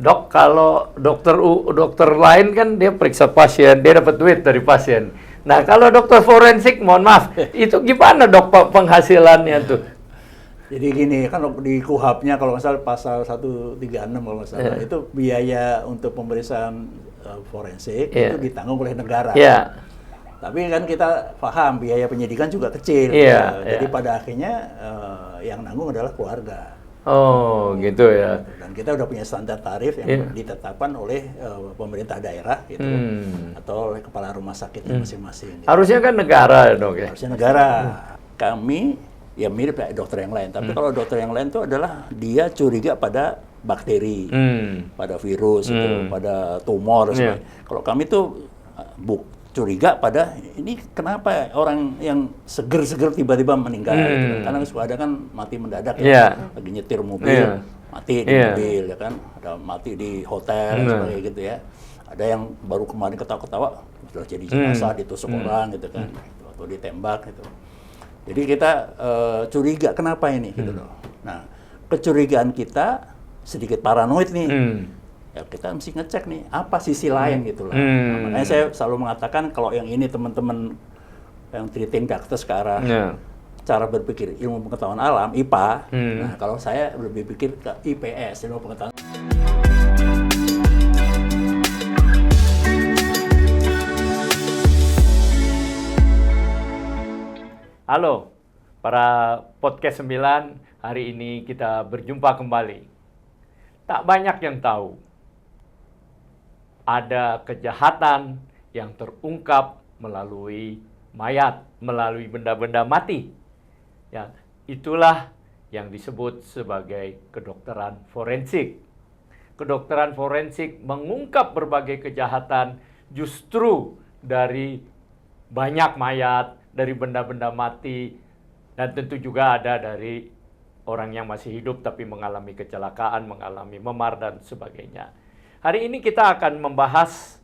Dok, kalau dokter lain kan dia periksa pasien, dia dapat duit dari pasien. Nah, kalau dokter forensik, mohon maaf, itu gimana dok penghasilannya tuh? Jadi gini, kan di KUHP-nya kalau nggak salah pasal 136 kalau nggak salah, itu biaya untuk pemeriksaan forensik itu ditanggung oleh negara. Tapi kan kita paham biaya penyidikan juga kecil. Jadi pada akhirnya yang nanggung adalah keluarga. Oh, gitu ya. Dan kita udah punya standar tarif yang ditetapkan oleh pemerintah daerah gitu, atau oleh kepala rumah sakitnya masing-masing. Gitu. Harusnya kan negara dok ya? Harusnya negara. Kami ya mirip kayak dokter yang lain, tapi kalau dokter yang lain itu adalah dia curiga pada bakteri, pada virus, gitu, pada tumor. Kalau kami tuh curiga pada ini kenapa orang yang seger-seger tiba-tiba meninggal gitu. Karena suka ada kan mati mendadak lagi nyetir mobil mati di mobil ya kan, ada mati di hotel seperti gitu ya, ada yang baru kemarin ketawa-ketawa sudah jadi jenazah ditusuk orang gitu kan, atau ditembak gitu. Jadi kita curiga kenapa ini gitu loh. Nah, kecurigaan kita sedikit paranoid nih. Ya kita mesti ngecek nih apa sisi lain gitu loh. Nah, makanya saya selalu mengatakan kalau yang ini teman-teman yang treating doctor sekarang cara berpikir ilmu pengetahuan alam IPA. Nah, kalau saya lebih pikir ke IPS ilmu pengetahuan. Halo, para podcast 9, hari ini kita berjumpa kembali. Tak banyak yang tahu ada kejahatan yang terungkap melalui mayat, melalui benda-benda mati. Ya, itulah yang disebut sebagai kedokteran forensik. Kedokteran forensik mengungkap berbagai kejahatan justru dari banyak mayat, dari benda-benda mati, dan tentu juga ada dari orang yang masih hidup tapi mengalami kecelakaan, mengalami memar, dan sebagainya. Hari ini kita akan membahas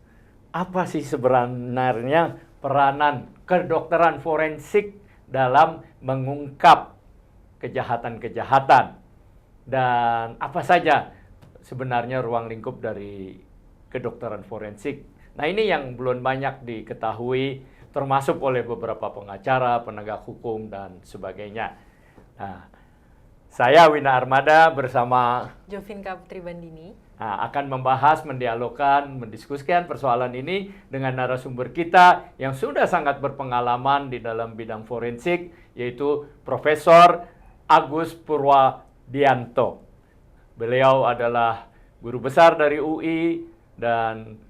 apa sih sebenarnya peranan kedokteran forensik dalam mengungkap kejahatan-kejahatan. Dan apa saja sebenarnya ruang lingkup dari kedokteran forensik. Nah, ini yang belum banyak diketahui, termasuk oleh beberapa pengacara, penegak hukum, dan sebagainya. Nah, saya Wina Armada bersama Jovinka Putri Bandini akan membahas, mendialogkan, mendiskusikan persoalan ini dengan narasumber kita yang sudah sangat berpengalaman di dalam bidang forensik, yaitu Profesor Agus Purwadianto. Beliau adalah guru besar dari UI dan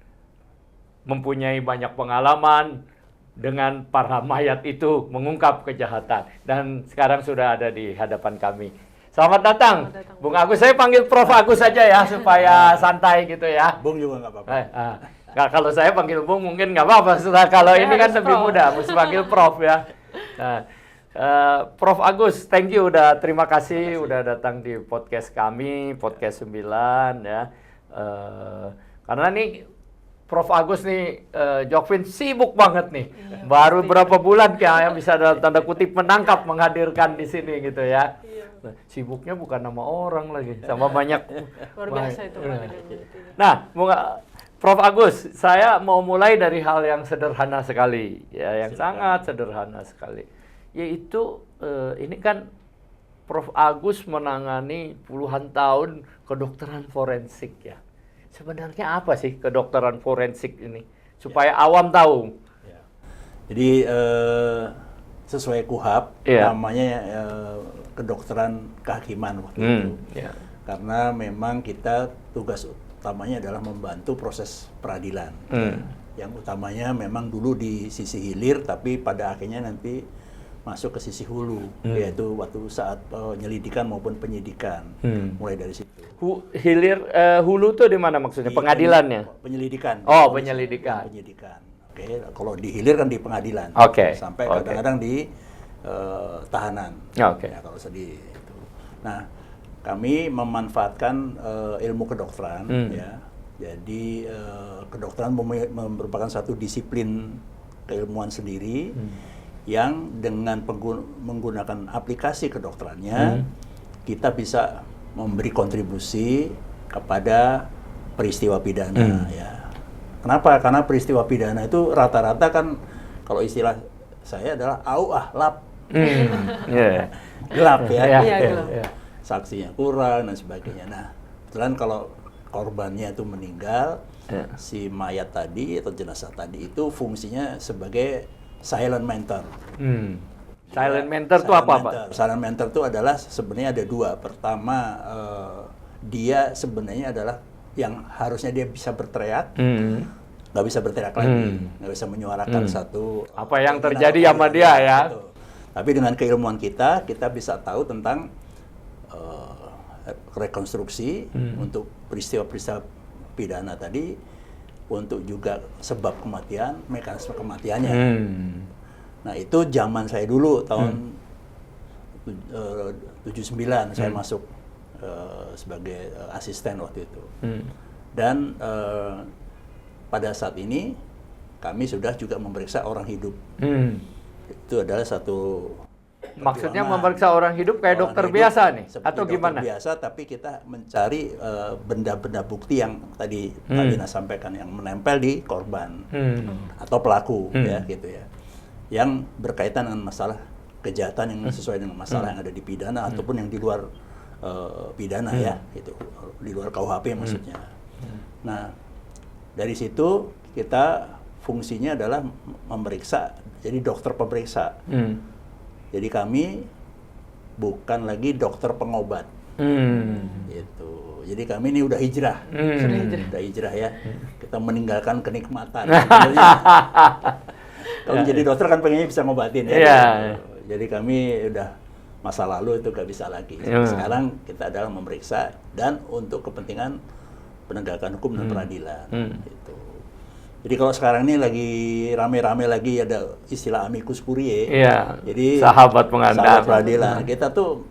mempunyai banyak pengalaman dengan para mayat itu mengungkap kejahatan. Dan sekarang sudah ada di hadapan kami. Selamat datang, Bung Agus. Saya panggil Prof. Agus saja ya, supaya santai gitu ya. Bung juga nggak apa-apa. Kalau saya panggil Bung mungkin nggak apa-apa. Kalau ini kan lebih mudah, mesti panggil Prof ya. Nah, Prof. Agus, thank you terima kasih udah datang di podcast kami, podcast 9 ya. Karena nih Prof. Agus nih, Jokvin sibuk banget nih. Baru berapa bulan kayak bisa dalam tanda kutip menangkap menghadirkan di sini gitu ya. Nah, sibuknya bukan nama orang lagi, sama banyak. Luar biasa itu. Nah, Prof. Agus, saya mau mulai dari hal yang sederhana sekali, ya, yang sangat sederhana sekali. Yaitu, ini kan Prof. Agus menangani puluhan tahun kedokteran forensik ya. Sebenarnya apa sih kedokteran forensik ini? Supaya awam tahu. Jadi sesuai KUHP namanya kedokteran kehakiman waktu itu. Karena memang kita tugas utamanya adalah membantu proses peradilan. Yang utamanya memang dulu di sisi hilir, tapi pada akhirnya nanti masuk ke sisi hulu, yaitu waktu saat penyelidikan maupun penyidikan. Mulai dari situ. Hulu tuh di mana maksudnya? Pengadilannya? Penyelidikan. Oh, penyelidikan. Oke, kalau di hilir kan di pengadilan. Sampai kadang-kadang di tahanan. Ya, kalau sedih itu. Nah, kami memanfaatkan ilmu kedokteran ya. Jadi kedokteran merupakan satu disiplin keilmuan sendiri yang dengan menggunakan aplikasi kedokterannya kita bisa memberi kontribusi kepada peristiwa pidana ya. Kenapa? Karena peristiwa pidana itu rata-rata kan kalau istilah saya adalah lap. Gelap ya. Iya, gelap. Saksinya kurang dan sebagainya. Nah, kebetulan kalau korbannya itu meninggal, si mayat tadi atau jenazah tadi itu fungsinya sebagai silent mentor. Silent mentor itu apa, Pak? Silent mentor itu adalah sebenarnya ada dua. Pertama, dia sebenarnya adalah yang harusnya dia bisa berteriak, nggak bisa berteriak lagi, nggak bisa menyuarakan satu apa yang terjadi sama dia ya. Gitu. Tapi dengan keilmuan kita bisa tahu tentang rekonstruksi untuk peristiwa-peristiwa pidana tadi, untuk juga sebab kematian, mekanisme kematiannya. Nah itu zaman saya dulu tahun 79 saya masuk sebagai asisten waktu itu. Dan pada saat ini kami sudah juga memeriksa orang hidup. Itu adalah satu maksudnya memeriksa orang hidup kayak dokter biasa nih atau gimana? Biasa, tapi kita mencari benda-benda bukti yang tadi Dina sampaikan yang menempel di korban atau pelaku ya gitu ya. Yang berkaitan dengan masalah kejahatan yang sesuai dengan masalah yang ada di pidana ataupun yang di luar pidana ya gitu, di luar KUHP maksudnya. Nah, dari situ kita fungsinya adalah memeriksa, jadi dokter pemeriksa. Jadi kami bukan lagi dokter pengobat. Gitu. Jadi kami ini udah hijrah. Udah hijrah ya. Kita meninggalkan kenikmatan. Kalau jadi dokter kan pengennya bisa ngobatin ya. Gitu. Jadi kami udah masa lalu itu gak bisa lagi. Sekarang kita adalah memeriksa dan untuk kepentingan penegakan hukum dan peradilan. Gitu. Jadi kalau sekarang ini lagi rame-rame lagi ada istilah amicus curiae. Jadi sahabat peradilan. Kita tuh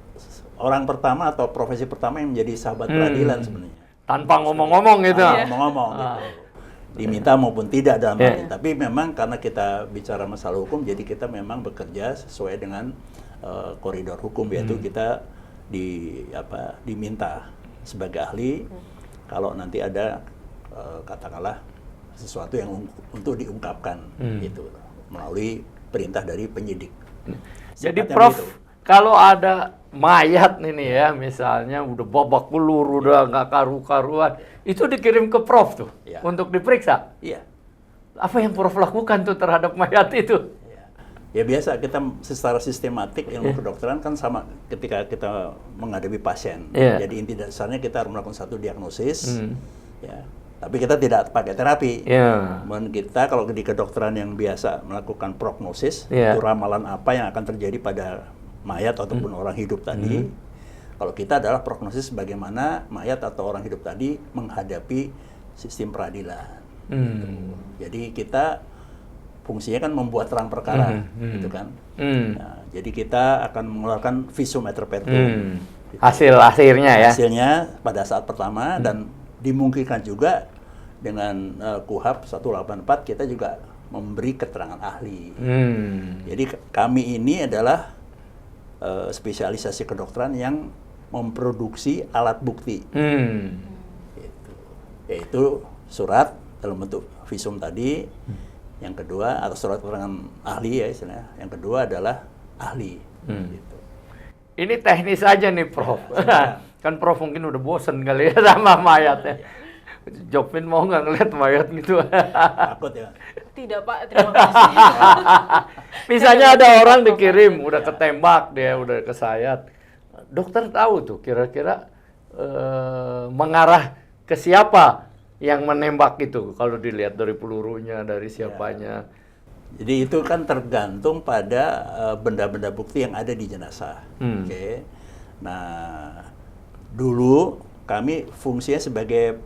orang pertama atau profesi pertama yang menjadi sahabat peradilan sebenarnya. Tanpa ngomong-ngomong gitu. Ngomong-ngomong gitu. Diminta maupun tidak dalam hal ini. Tapi memang karena kita bicara masalah hukum, jadi kita memang bekerja sesuai dengan koridor hukum, yaitu kita diminta sebagai ahli kalau nanti ada katakanlah sesuatu yang untuk diungkapkan gitu melalui perintah dari penyidik. Jadi Prof, kalau ada mayat nih ya, misalnya udah babak belur, udah nggak karu-karuan, itu dikirim ke Prof tuh untuk diperiksa. Iya. Apa yang Prof lakukan tuh terhadap mayat itu? Ya biasa, kita secara sistematik ilmu kedokteran kan sama ketika kita menghadapi pasien. Jadi inti dasarnya kita harus melakukan satu diagnosis, ya. Tapi kita tidak pakai terapi. Kita kalau di kedokteran yang biasa melakukan prognosis, itu ramalan apa yang akan terjadi pada mayat ataupun orang hidup tadi. Kalau kita adalah prognosis bagaimana mayat atau orang hidup tadi menghadapi sistem peradilan. Jadi kita fungsinya kan membuat terang perkara, gitu kan. Nah, jadi kita akan mengeluarkan visum et repertum. Gitu. Hasilnya ya. Hasilnya pada saat pertama dan dimungkinkan juga dengan KUHP 184 kita juga memberi keterangan ahli. Jadi kami ini adalah spesialisasi kedokteran yang memproduksi alat bukti. Gitu. Yaitu surat dalam bentuk visum tadi. Yang kedua atau surat keterangan ahli ya istilahnya. Yang kedua adalah ahli. Gitu. Ini teknis aja nih Prof. Kan Prof mungkin udah bosen kali ya sama mayatnya. Jokvin mau nggak ngeliat mayat gitu? Takut ya? Tidak Pak, terima kasih. Misalnya ada orang dikirim, udah ketembak dia, udah kesayat. Dokter tahu tuh kira-kira mengarah ke siapa yang menembak itu kalau dilihat dari pelurunya, dari siapanya. Jadi itu kan tergantung pada benda-benda bukti yang ada di jenazah. Oke. Nah, dulu kami fungsinya sebagai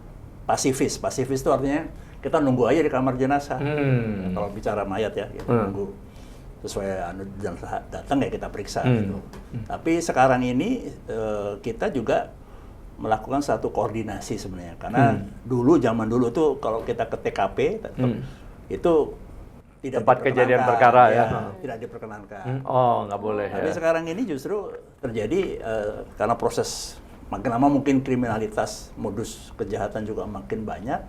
pasifis. Pasifis itu artinya kita nunggu aja di kamar jenazah. Kalau bicara mayat ya, kita nunggu sesuai jenazah datang ya kita periksa gitu. Tapi sekarang ini kita juga melakukan satu koordinasi sebenarnya. Karena zaman dulu tuh kalau kita ke TKP itu tidak tempat kejadian perkara ya. Tidak diperkenankan. Oh, nggak boleh. Tapi sekarang ini justru terjadi karena proses makin lama mungkin kriminalitas modus kejahatan juga makin banyak.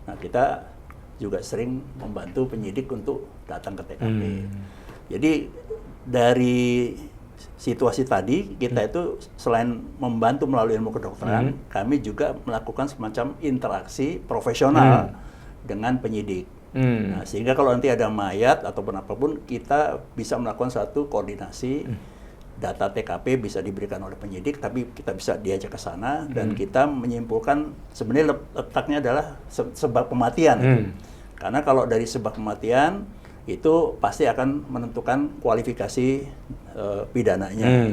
Nah, kita juga sering membantu penyidik untuk datang ke TKP. Jadi dari situasi tadi kita itu selain membantu melalui ilmu kedokteran, kami juga melakukan semacam interaksi profesional dengan penyidik. Nah, sehingga kalau nanti ada mayat ataupun apapun, kita bisa melakukan satu koordinasi. Data TKP bisa diberikan oleh penyidik, tapi kita bisa diajak ke sana dan kita menyimpulkan sebenarnya letaknya adalah sebab kematian. Karena kalau dari sebab kematian itu pasti akan menentukan kualifikasi pidananya.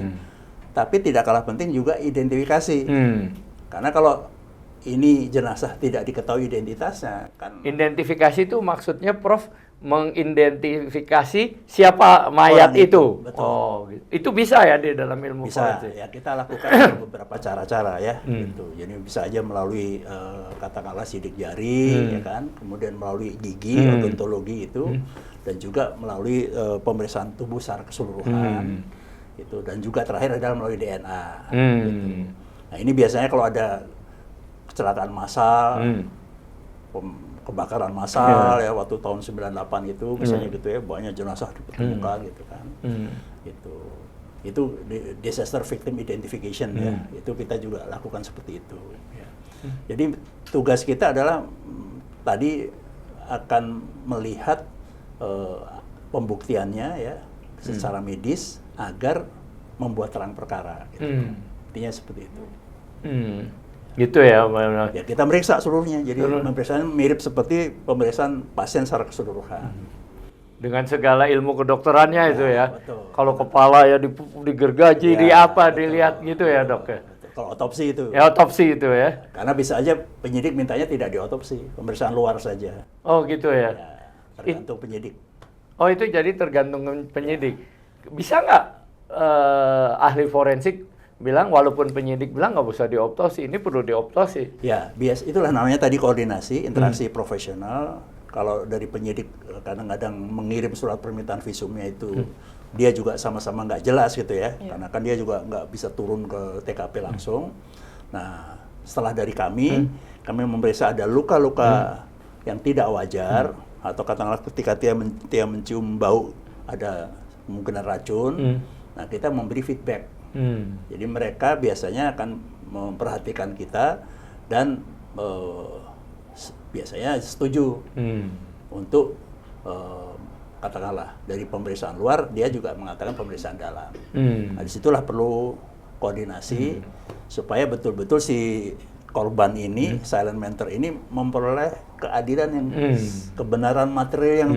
Tapi tidak kalah penting juga identifikasi. Karena kalau ini jenazah tidak diketahui identitasnya, kan identifikasi itu maksudnya Prof mengidentifikasi siapa mayat itu. Betul. Oh, itu bisa ya di dalam ilmu bisa forensik. ya, kita lakukan beberapa cara-cara ya gitu. Jadi bisa aja melalui katakanlah sidik jari ya kan, kemudian melalui gigi odontologi itu dan juga melalui pemeriksaan tubuh secara keseluruhan itu, dan juga terakhir adalah melalui DNA gitu. Nah, ini biasanya kalau ada kecelakaan massal, kebakaran massal ya waktu tahun 98 itu misalnya gitu ya, banyak jenazah ditemukan gitu kan. Itu disaster victim identification ya. Itu kita juga lakukan seperti itu ya. Jadi tugas kita adalah tadi akan melihat pembuktiannya ya secara medis agar membuat terang perkara gitu. Intinya seperti itu. Gitu ya. Ya, kita meriksa seluruhnya. Jadi pemeriksaan mirip seperti pemeriksaan pasien secara keseluruhan. Dengan segala ilmu kedokterannya itu ya. Betul. Kalau kepala ya digergaji, di apa, dilihat gitu ya, Dok ya. Kalau otopsi itu. Ya otopsi itu ya. Karena bisa aja penyidik mintanya tidak diotopsi, pemeriksaan luar saja. Oh gitu ya. Ya, tergantung penyidik. Oh itu jadi tergantung penyidik. Bisa nggak ahli forensik bilang, walaupun penyidik bilang nggak usah dioptosi, ini perlu dioptosi? Ya, itulah namanya tadi koordinasi, interaksi profesional. Kalau dari penyidik kadang-kadang mengirim surat permintaan visumnya itu, dia juga sama-sama nggak jelas gitu ya, karena kan dia juga nggak bisa turun ke TKP langsung. Nah, setelah dari kami memeriksa ada luka-luka yang tidak wajar, atau katakanlah ketika dia mencium bau ada kemungkinan racun, nah kita memberi feedback. Jadi mereka biasanya akan memperhatikan kita dan biasanya setuju untuk katakanlah dari pemeriksaan luar, dia juga mengatakan pemeriksaan dalam. Nah, disitulah perlu koordinasi supaya betul-betul si korban ini, silent mentor ini memperoleh keadilan yang kebenaran material yang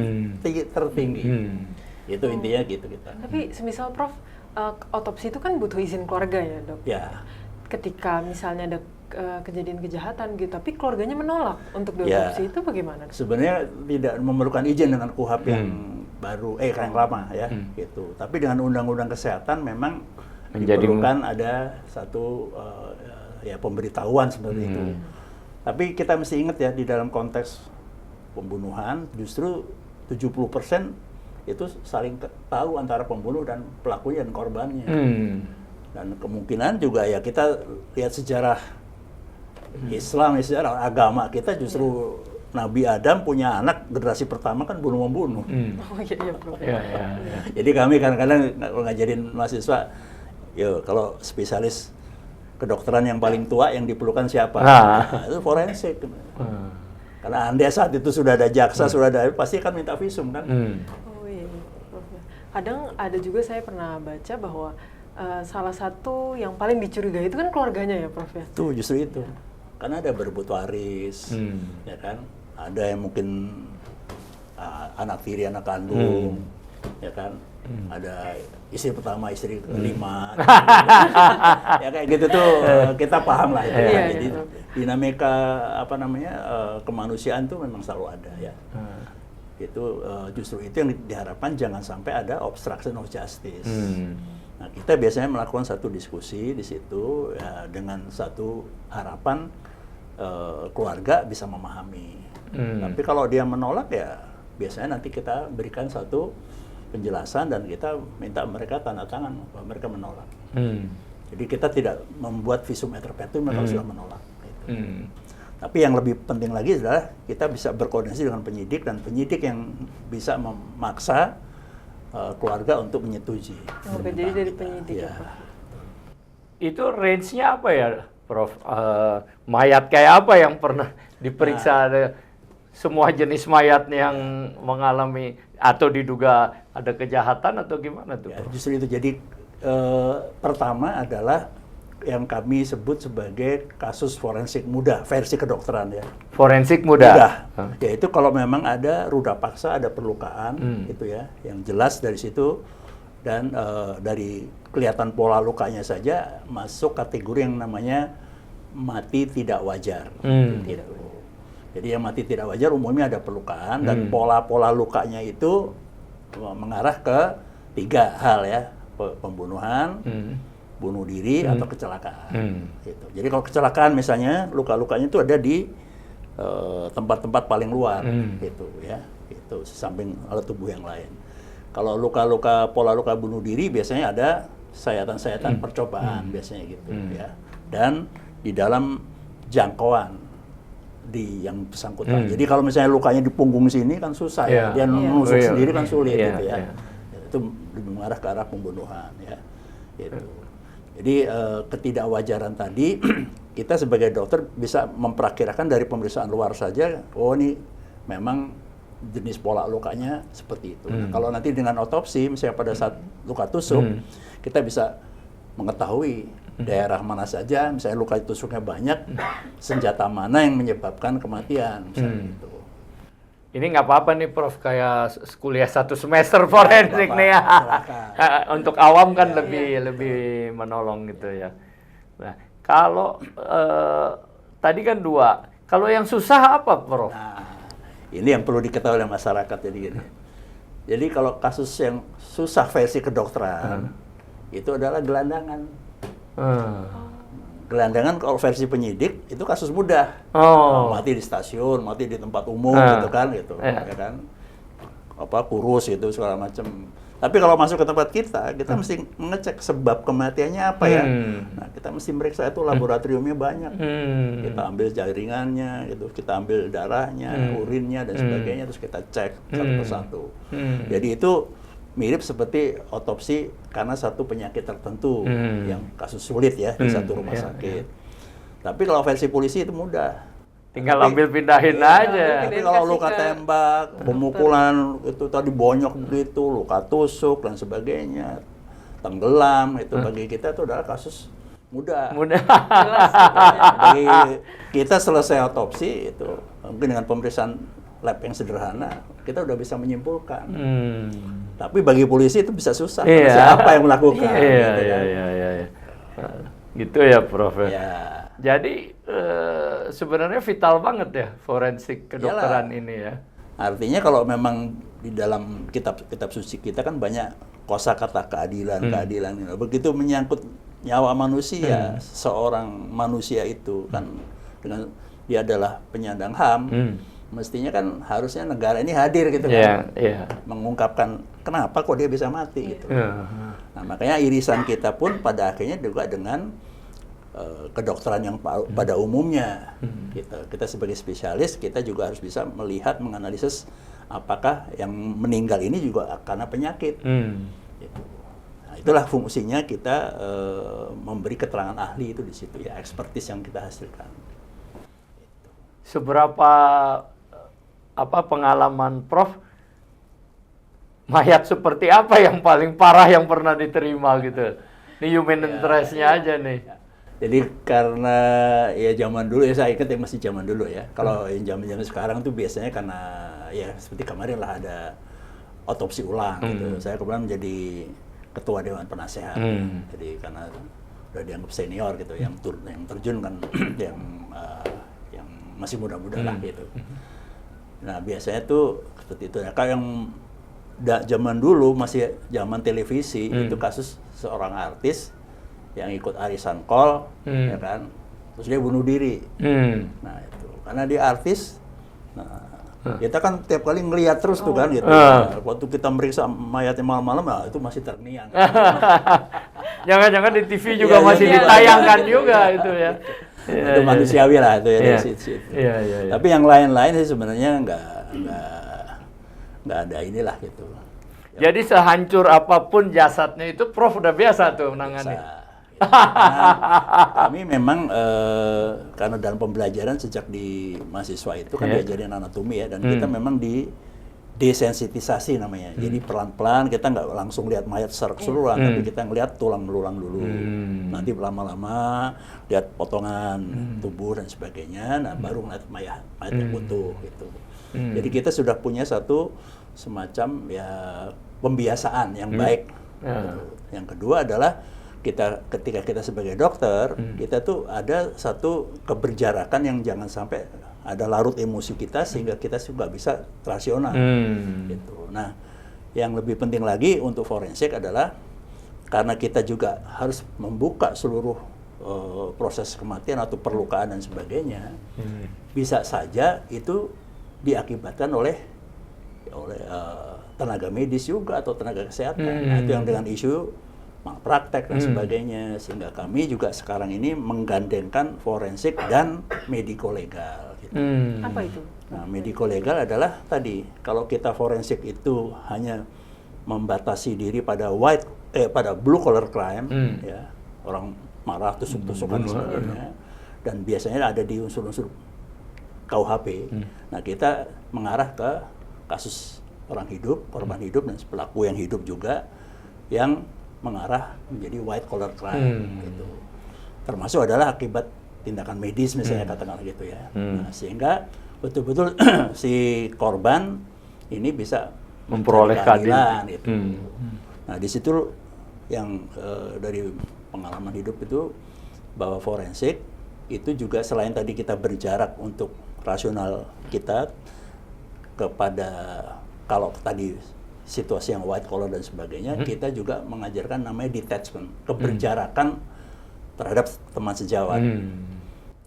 tertinggi. Itu intinya gitu kita. Tapi semisal Prof, otopsi itu kan butuh izin keluarga ya, Dok? Ya. Ketika misalnya ada kejadian kejahatan gitu, tapi keluarganya menolak untuk diotopsi, itu bagaimana? Sebenarnya tidak memerlukan izin dengan KUHP yang baru, yang lama ya, gitu. Tapi dengan undang-undang kesehatan memang diperlukan ada satu ya pemberitahuan seperti itu. Tapi kita mesti ingat ya, di dalam konteks pembunuhan justru 70% itu saling tahu antara pembunuh dan pelakunya dan korbannya. Dan kemungkinan juga ya kita lihat sejarah Islam, sejarah agama kita justru Nabi Adam punya anak generasi pertama kan bunuh-membunuh. Oh iya, Prof. Ya. Jadi kami kadang-kadang ngajarin mahasiswa, kalau spesialis kedokteran yang paling tua yang diperlukan siapa? Nah, itu forensik. Karena andai saat itu sudah ada jaksa, sudah ada, pasti akan minta visum kan? Oh iya, Prof. Kadang ada juga saya pernah baca bahwa salah satu yang paling dicurigai itu kan keluarganya ya, Prof ya? Tuh justru itu. Karena ada berebut waris, ya kan? Ada yang mungkin anak tiri, anak kandung, ya kan? Ada istri pertama, istri kelima, ya kayak gitu tuh kita paham lah itu. Jadi dinamika kemanusiaan tuh memang selalu ada ya. Itu justru itu yang diharapkan jangan sampai ada obstruction of justice. Nah, kita biasanya melakukan satu diskusi di situ ya, dengan satu harapan keluarga bisa memahami. Tapi kalau dia menolak ya biasanya nanti kita berikan satu penjelasan dan kita minta mereka tanda tangan bahwa mereka menolak. Jadi kita tidak membuat visum et repertum kalau sudah menolak. Gitu. Tapi yang lebih penting lagi adalah kita bisa berkoordinasi dengan penyidik dan penyidik yang bisa memaksa keluarga untuk menyetujui. Oke, jadi dari penyidik ya. Prof. Itu range-nya apa ya, Prof? Mayat kayak apa yang pernah diperiksa? Ada semua jenis mayat yang mengalami atau diduga ada kejahatan atau gimana tuh, Ya, Prof? justru itu. Jadi pertama adalah yang kami sebut sebagai kasus forensik mudah, versi kedokteran ya. Forensik mudah. Yaitu kalau memang ada ruda paksa, ada perlukaan, gitu ya, yang jelas dari situ dan dari kelihatan pola lukanya saja masuk kategori yang namanya mati tidak wajar. Gitu. Jadi yang mati tidak wajar umumnya ada perlukaan dan pola-pola lukanya itu mengarah ke 3 hal ya, pembunuhan, bunuh diri atau kecelakaan. Gitu. Jadi kalau kecelakaan misalnya luka-lukanya itu ada di tempat-tempat paling luar, gitu ya, itu samping alat tubuh yang lain. Kalau luka-luka pola luka bunuh diri biasanya ada sayatan-sayatan percobaan biasanya gitu ya, dan di dalam jangkauan di yang bersangkutan. Jadi kalau misalnya lukanya di punggung sini kan susah ya, dia menusuk sendiri kan sulit gitu ya. Itu mengarah ke arah pembunuhan ya. Gitu. Jadi ketidakwajaran tadi kita sebagai dokter bisa memperkirakan dari pemeriksaan luar saja, oh ini memang jenis pola lukanya seperti itu. Nah, kalau nanti dengan otopsi, misalnya pada saat luka tusuk, kita bisa mengetahui daerah mana saja, misalnya luka tusuknya banyak, senjata mana yang menyebabkan kematian, misalnya gitu. Ini nggak apa-apa nih, Prof, kayak kuliah 1 semester forensik nih ya. Untuk awam kan lebih menolong gitu ya. Nah, kalau tadi kan 2, kalau yang susah apa, Prof? Nah, ini yang perlu diketahui oleh masyarakat jadi gini. Jadi kalau kasus yang susah versi kedokteran itu adalah gelandangan. Gelandangan kalau versi penyidik itu kasus mudah. Mati di stasiun, mati di tempat umum gitu kan, ya kan. Apa kurus gitu segala macam. Tapi kalau masuk ke tempat kita mesti mengecek sebab kematiannya apa ya. Nah, kita mesti meriksa itu laboratoriumnya banyak. Kita ambil jaringannya, gitu, kita ambil darahnya, urinnya dan sebagainya, terus kita cek satu persatu. Jadi itu mirip seperti otopsi karena satu penyakit tertentu yang kasus sulit ya di satu rumah sakit. Tapi kalau versi polisi itu mudah. Tinggal ambil pindahin aja. Tapi kalau luka tembak, pemukulan itu tadi bonyok begitu, luka tusuk dan sebagainya, tenggelam itu bagi kita itu adalah kasus mudah. Jadi kita selesai otopsi itu mungkin dengan pemeriksaan lab yang sederhana kita udah bisa menyimpulkan. Tapi bagi polisi itu bisa susah. Siapa yang melakukan? Iya. Gitu ya, Prof. Ya. Jadi sebenarnya vital banget ya forensik kedokteran ini ya. Artinya kalau memang di dalam kitab suci kita kan banyak kosakata keadilan. Begitu menyangkut nyawa manusia, seorang manusia itu kan dengan dia adalah penyandang HAM, mestinya kan harusnya negara ini hadir gitu kan, mengungkapkan kenapa kok dia bisa mati gitu. Nah makanya irisan kita pun pada akhirnya juga dengan kedokteran yang pada umumnya. Kita sebagai spesialis kita juga harus bisa melihat, menganalisis apakah yang meninggal ini juga karena penyakit. Gitu. Nah, itulah fungsinya kita memberi keterangan ahli itu di situ ya, ekspertis yang kita hasilkan. Seberapa pengalaman Prof, mayat seperti apa yang paling parah yang pernah diterima gitu? Ini human interest-nya aja nih. Jadi karena ya zaman dulu ya, saya ingat ya masih zaman dulu ya. Kalau yang zaman-zaman sekarang tuh biasanya karena ya seperti kemarin lah ada otopsi ulang gitu. Saya kebetulan menjadi ketua dewan penasehat. Jadi karena udah dianggap senior gitu, yang terjun kan yang masih muda-muda lah gitu. Nah biasanya tuh seperti itu. Nah, kalau yang zaman dulu masih zaman televisi itu kasus seorang artis yang ikut arisan kol, ya kan, terus dia bunuh diri. Nah itu karena dia artis, nah, Kita kan tiap kali ngelihat terus tuh kan gitu. Nah, waktu kita meriksa mayatnya malam-malam, nah, itu masih terngiang. Jangan-jangan di TV juga Iya, masih iya, ditayangkan iya. juga itu ya. Itu manusiawi lah itu ya Iya. dari situ. Iya. Tapi yang lain-lain sih sebenarnya nggak ada inilah gitu. Jadi sehancur apapun jasadnya itu Prof udah biasa tuh menangani. Nah, kami memang karena dalam pembelajaran sejak di mahasiswa itu kan diajarin anatomi ya, dan kita memang di desensitisasi namanya. Jadi pelan-pelan kita nggak langsung lihat mayat secara keseluruhan, tapi kita ngelihat tulang belulang dulu. Nanti lama-lama lihat potongan tubuh dan sebagainya, nah baru ngeliat mayat yang utuh gitu. Jadi kita sudah punya satu semacam ya pembiasaan yang baik. Yang kedua adalah ketika kita sebagai dokter, kita tuh ada satu keberjarakan yang jangan sampai ada larut emosi kita sehingga kita juga bisa rasional. Gitu. Nah, yang lebih penting lagi untuk forensik adalah karena kita juga harus membuka seluruh proses kematian atau perlukaan dan sebagainya, bisa saja itu diakibatkan oleh tenaga medis juga atau tenaga kesehatan. Nah, itu yang dengan isu malpraktek dan sebagainya, sehingga kami juga sekarang ini menggandengkan forensik dan mediko-legal. Gitu. Apa itu? Nah, mediko-legal adalah tadi, kalau kita forensik itu hanya membatasi diri pada pada blue collar crime, ya, orang marah, tusuk-tusukan dan sebagainya, dan biasanya ada di unsur-unsur KUHP. Nah, kita mengarah ke kasus orang hidup, korban hidup, dan pelaku yang hidup juga, yang mengarah menjadi white collar crime gitu. Termasuk adalah akibat tindakan medis misalnya katakanlah gitu ya. Nah, sehingga betul-betul si korban ini bisa memperoleh keadilan gitu. Nah, di situ yang dari pengalaman hidup itu bahwa forensik itu juga selain tadi kita berjarak untuk rasional kita kepada kalau tadi situasi yang white collar dan sebagainya, kita juga mengajarkan namanya detachment, keberjarakan terhadap teman sejawat.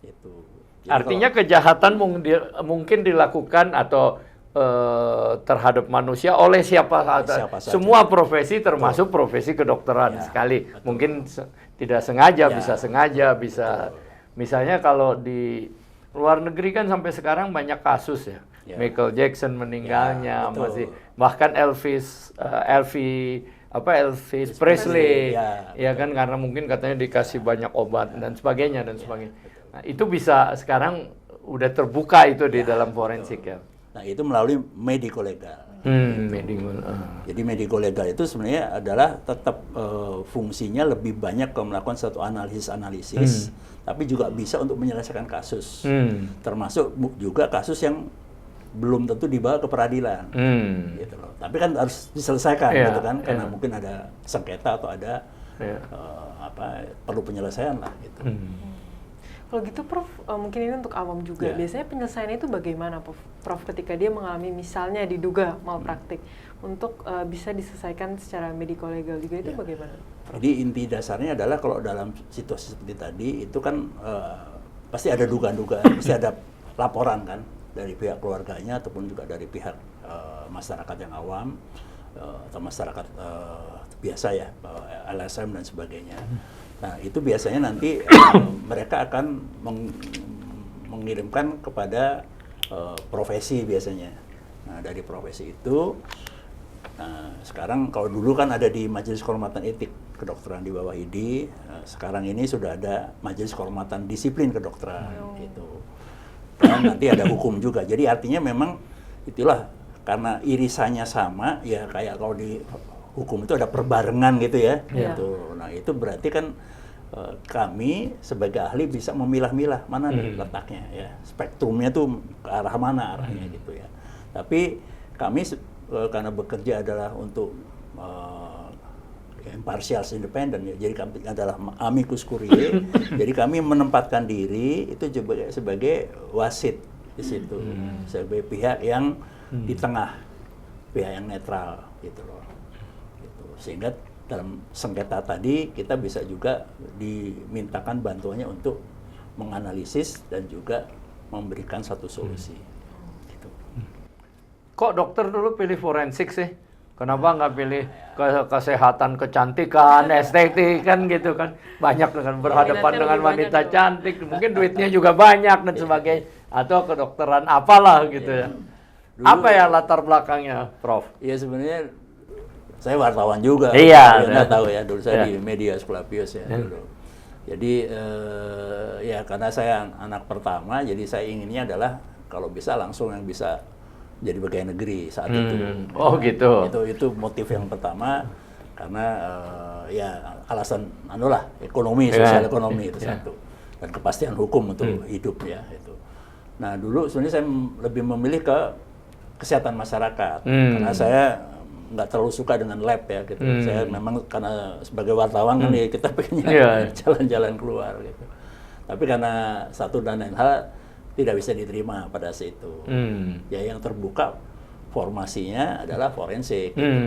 Gitu. Jadi artinya kejahatan mungkin dilakukan atau terhadap manusia oleh siapa saja. Semua profesi termasuk profesi kedokteran sekali. Betul. Mungkin tidak sengaja, bisa sengaja, bisa misalnya kalau di luar negeri kan sampai sekarang banyak kasus ya. Michael Jackson meninggalnya, masih bahkan Elvis Presley, ya kan, karena mungkin katanya dikasih banyak obat dan sebagainya dan sebagainya. Nah, itu bisa sekarang udah terbuka itu di dalam forensik ya. Nah, itu melalui mediko-legal. Jadi mediko-legal itu sebenarnya adalah tetap fungsinya lebih banyak ke melakukan satu analisis, tapi juga bisa untuk menyelesaikan kasus. Termasuk juga kasus yang belum tentu dibawa ke peradilan, gitu loh. Tapi kan harus diselesaikan, gitu kan, karena mungkin ada sengketa atau ada perlu penyelesaian lah, gitu. Kalau gitu, Prof, mungkin ini untuk awam juga. Biasanya penyelesaiannya itu bagaimana, Prof, ketika dia mengalami misalnya diduga malpraktik, untuk bisa diselesaikan secara mediko-legal juga itu bagaimana, Prof? Jadi inti dasarnya adalah kalau dalam situasi seperti tadi itu kan pasti ada dugaan-dugaan, pasti ada laporan kan dari pihak keluarganya ataupun juga dari pihak masyarakat yang awam atau masyarakat biasa ya, LSM dan sebagainya. Nah, itu biasanya nanti mereka akan mengirimkan kepada profesi biasanya. Nah, dari profesi itu, sekarang kalau dulu kan ada di Majelis Kehormatan Etik Kedokteran di bawah IDI, sekarang ini sudah ada Majelis Kehormatan Disiplin Kedokteran gitu. Dan nanti ada hukum juga. Jadi artinya memang itulah, karena irisannya sama, ya kayak kalau di hukum itu ada perbarengan gitu ya. Gitu. Nah, itu berarti kan kami sebagai ahli bisa memilah-milah mana nih letaknya ya. Spektrumnya tuh ke arah mana arahnya gitu ya. Tapi kami karena bekerja adalah untuk imparsial, independen ya. Jadi kami adalah amicus curiae. Jadi kami menempatkan diri itu juga sebagai wasit di situ, sebagai pihak yang di tengah, pihak yang netral gitu loh. Gitu. Sehingga dalam sengketa tadi kita bisa juga dimintakan bantuannya untuk menganalisis dan juga memberikan satu solusi. Gitu. Kok dokter dulu pilih forensik sih? Kenapa nggak pilih kesehatan, kecantikan, estetik kan gitu kan? Banyak dengan berhadapan Minatnya dengan lebih wanita banyak cantik, mungkin duitnya juga banyak dan sebagainya. Atau kedokteran apalah gitu ya. Apa ya latar belakangnya, Prof? Ya sebenarnya saya wartawan juga. Iya. Anda tahu ya, dulu saya di media Skolapius ya dulu. Jadi ya karena saya anak pertama, jadi saya inginnya adalah kalau bisa langsung yang bisa jadi pegawai negeri saat itu. Oh gitu. Itu motif yang pertama karena ya alasan ekonomi, sosial ekonomi itu satu, dan kepastian hukum untuk hidup ya itu. Nah dulu sebenarnya saya lebih memilih ke kesehatan masyarakat karena saya nggak terlalu suka dengan lab ya gitu. Saya memang karena sebagai wartawan kan ya kita pengennya jalan-jalan keluar gitu. Tapi karena satu dan lain hal tidak bisa diterima pada saat itu. Ya yang terbuka formasinya adalah forensik. Gitu.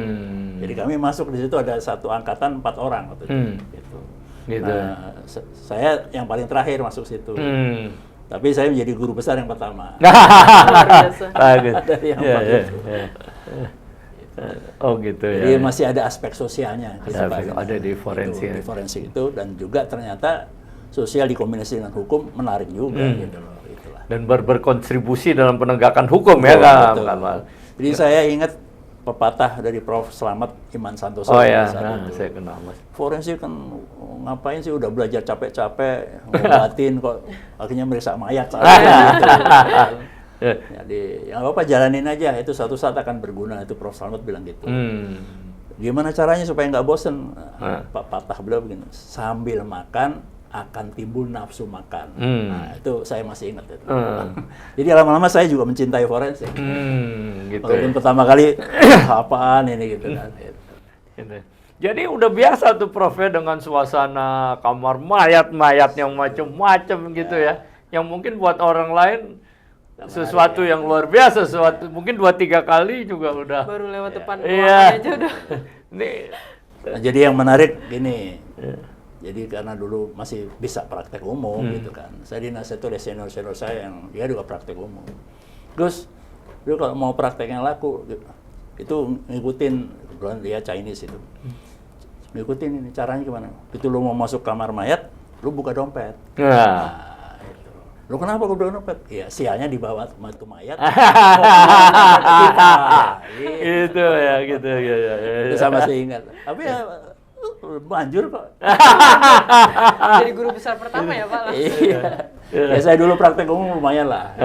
Jadi kami masuk di situ ada satu angkatan 4 orang waktu itu. Gitu. Nah, saya yang paling terakhir masuk situ. Tapi saya menjadi guru besar yang pertama. Bagus. Dari yang Oh gitu ya. Jadi masih ada aspek sosialnya. Ada di forensik. Di forensik itu, dan juga ternyata sosial dikombinasi dengan hukum menarik juga gitu loh. Dan berkontribusi dalam penegakan hukum betul, ya betul. Kamal. Jadi saya ingat pepatah dari Prof. Slamet Iman Santoso. Oh ya, saya kenal Mas. Forensik kan ngapain sih, udah belajar capek-capek, ngobatin kok akhirnya meriksa mayat saat gitu. Jadi ya apa jalanin aja, itu suatu saat akan berguna, itu Prof. Slamet bilang gitu. Gimana caranya supaya nggak bosen? Pepatah beliau begini, sambil makan akan timbul nafsu makan. Nah, itu saya masih ingat itu. Jadi lama-lama saya juga mencintai forensik. Gitu Walaupun ya. pertama kali apaan ini gitu kan. Gitu. Jadi udah biasa tuh Prof ya dengan suasana kamar mayat-mayat yang macam-macam gitu ya. Yang mungkin buat orang lain sesuatu yang luar biasa, mungkin 2-3 kali juga udah. Baru lewat depan ruangan aja udah. Nah, jadi yang menarik gini. Jadi karena dulu masih bisa praktek umum gitu kan. Saya dinasihat oleh senior-senior saya yang dia juga praktek umum. Terus dulu kalau mau praktek yang laku itu ngikutin, kebetulan dia Chinese itu. Ngikutin ini caranya gimana? Itu lu mau masuk kamar mayat, lu buka dompet. Nah, itu. Lu kenapa lu buka dompet? Ya sialnya dibawa itu mayat. Gitu ya, gitu ya. Itu saya masih ingat. Tapi ya manjur kok. Jadi guru besar pertama ya Pak? Iya. Ya saya dulu praktek umum lumayan lah.